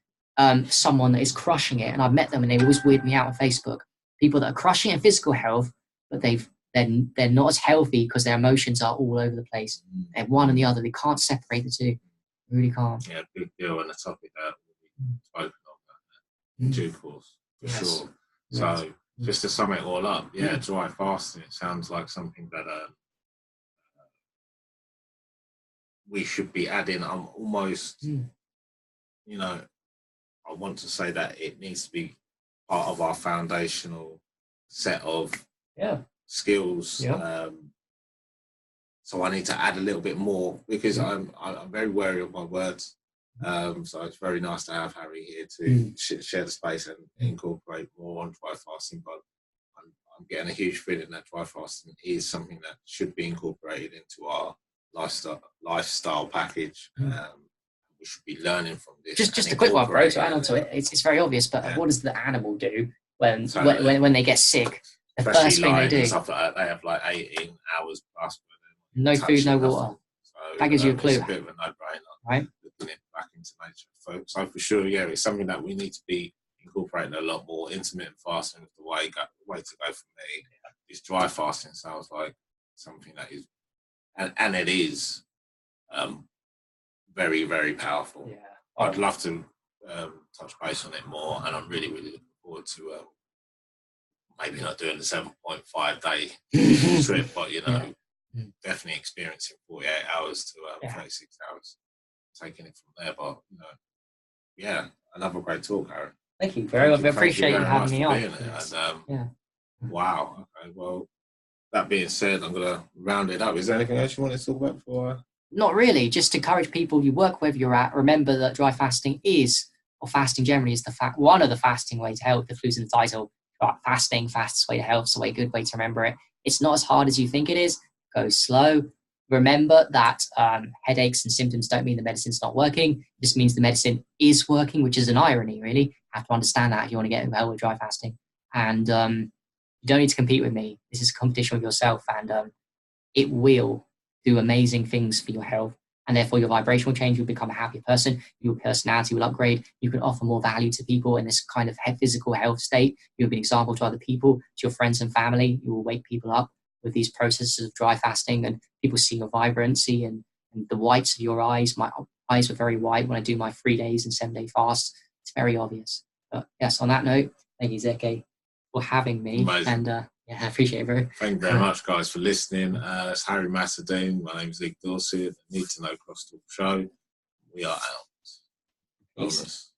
someone that is crushing it. And I've met them, and they always weird me out on Facebook. People that are crushing in physical health, but they're not as healthy because their emotions are all over the place. They're one and the other. They can't separate the two. They really can't. Yeah, big deal, and a topic that we've spoken of in due course, for sure. So just to sum it all up, dry fasting, it sounds like something that we should be adding. I'm almost, I want to say that it needs to be part of our foundational set of skills. So I need to add a little bit more, because I'm very wary of my words. So it's very nice to have Harry here to share the space and incorporate more on dry fasting. But I'm getting a huge feeling that dry fasting is something that should be incorporated into our lifestyle package. We should be learning from this. Just a quick one, bro. To add on to it, it's very obvious. But what does the animal do when they get sick? The first thing they do, stuff like that, they have like 18 hours plus. No food, no water. So, that gives you a clue. It's a bit of a no-brainer. Right? back into nature. So for sure, yeah, it's something that we need to be incorporating a lot more. Intermittent fasting is the way to go for me. This dry fasting sounds like something that is, and it is, very, very powerful. Yeah. I'd love to touch base on it more, and I'm really, really looking forward to maybe not doing the 7.5 day trip, but definitely experiencing 48 hours to 36 hours, taking it from there. But yeah, another great talk, Aaron. Thank you very much. I appreciate you having me on. And, wow. Okay, well, that being said, I'm going to round it up. Is there anything else you want to talk about before? Not really. Just to encourage people, you work wherever you're at. Remember that dry fasting is, or fasting generally is one of the fasting way to health. The clue's in the title. Fasting, fastest way to health. It's a good way to remember it. It's not as hard as you think it is. Go slow. Remember that headaches and symptoms don't mean the medicine's not working. It just means the medicine is working, which is an irony, really. You have to understand that if you want to get well with dry fasting. And you don't need to compete with me. This is a competition with yourself, and it will do amazing things for your health, and therefore your vibration will change. You'll become a happier person. Your personality will upgrade. You can offer more value to people in this kind of physical health state. You'll be an example to other people, to your friends and family. You will wake people up with these processes of dry fasting, and people see your vibrancy and the whites of your eyes. My eyes were very white when I do my 3 days and 7 day fast. It's very obvious. But yes, on that note, thank you, Zeke, for having me. Amazing. And I appreciate it, bro. Thank you very much, guys, for listening. It's Harry Matadeen. My name is Zeke Dorsey. Need-2-Node Crosstalk Show. We are out. Peace.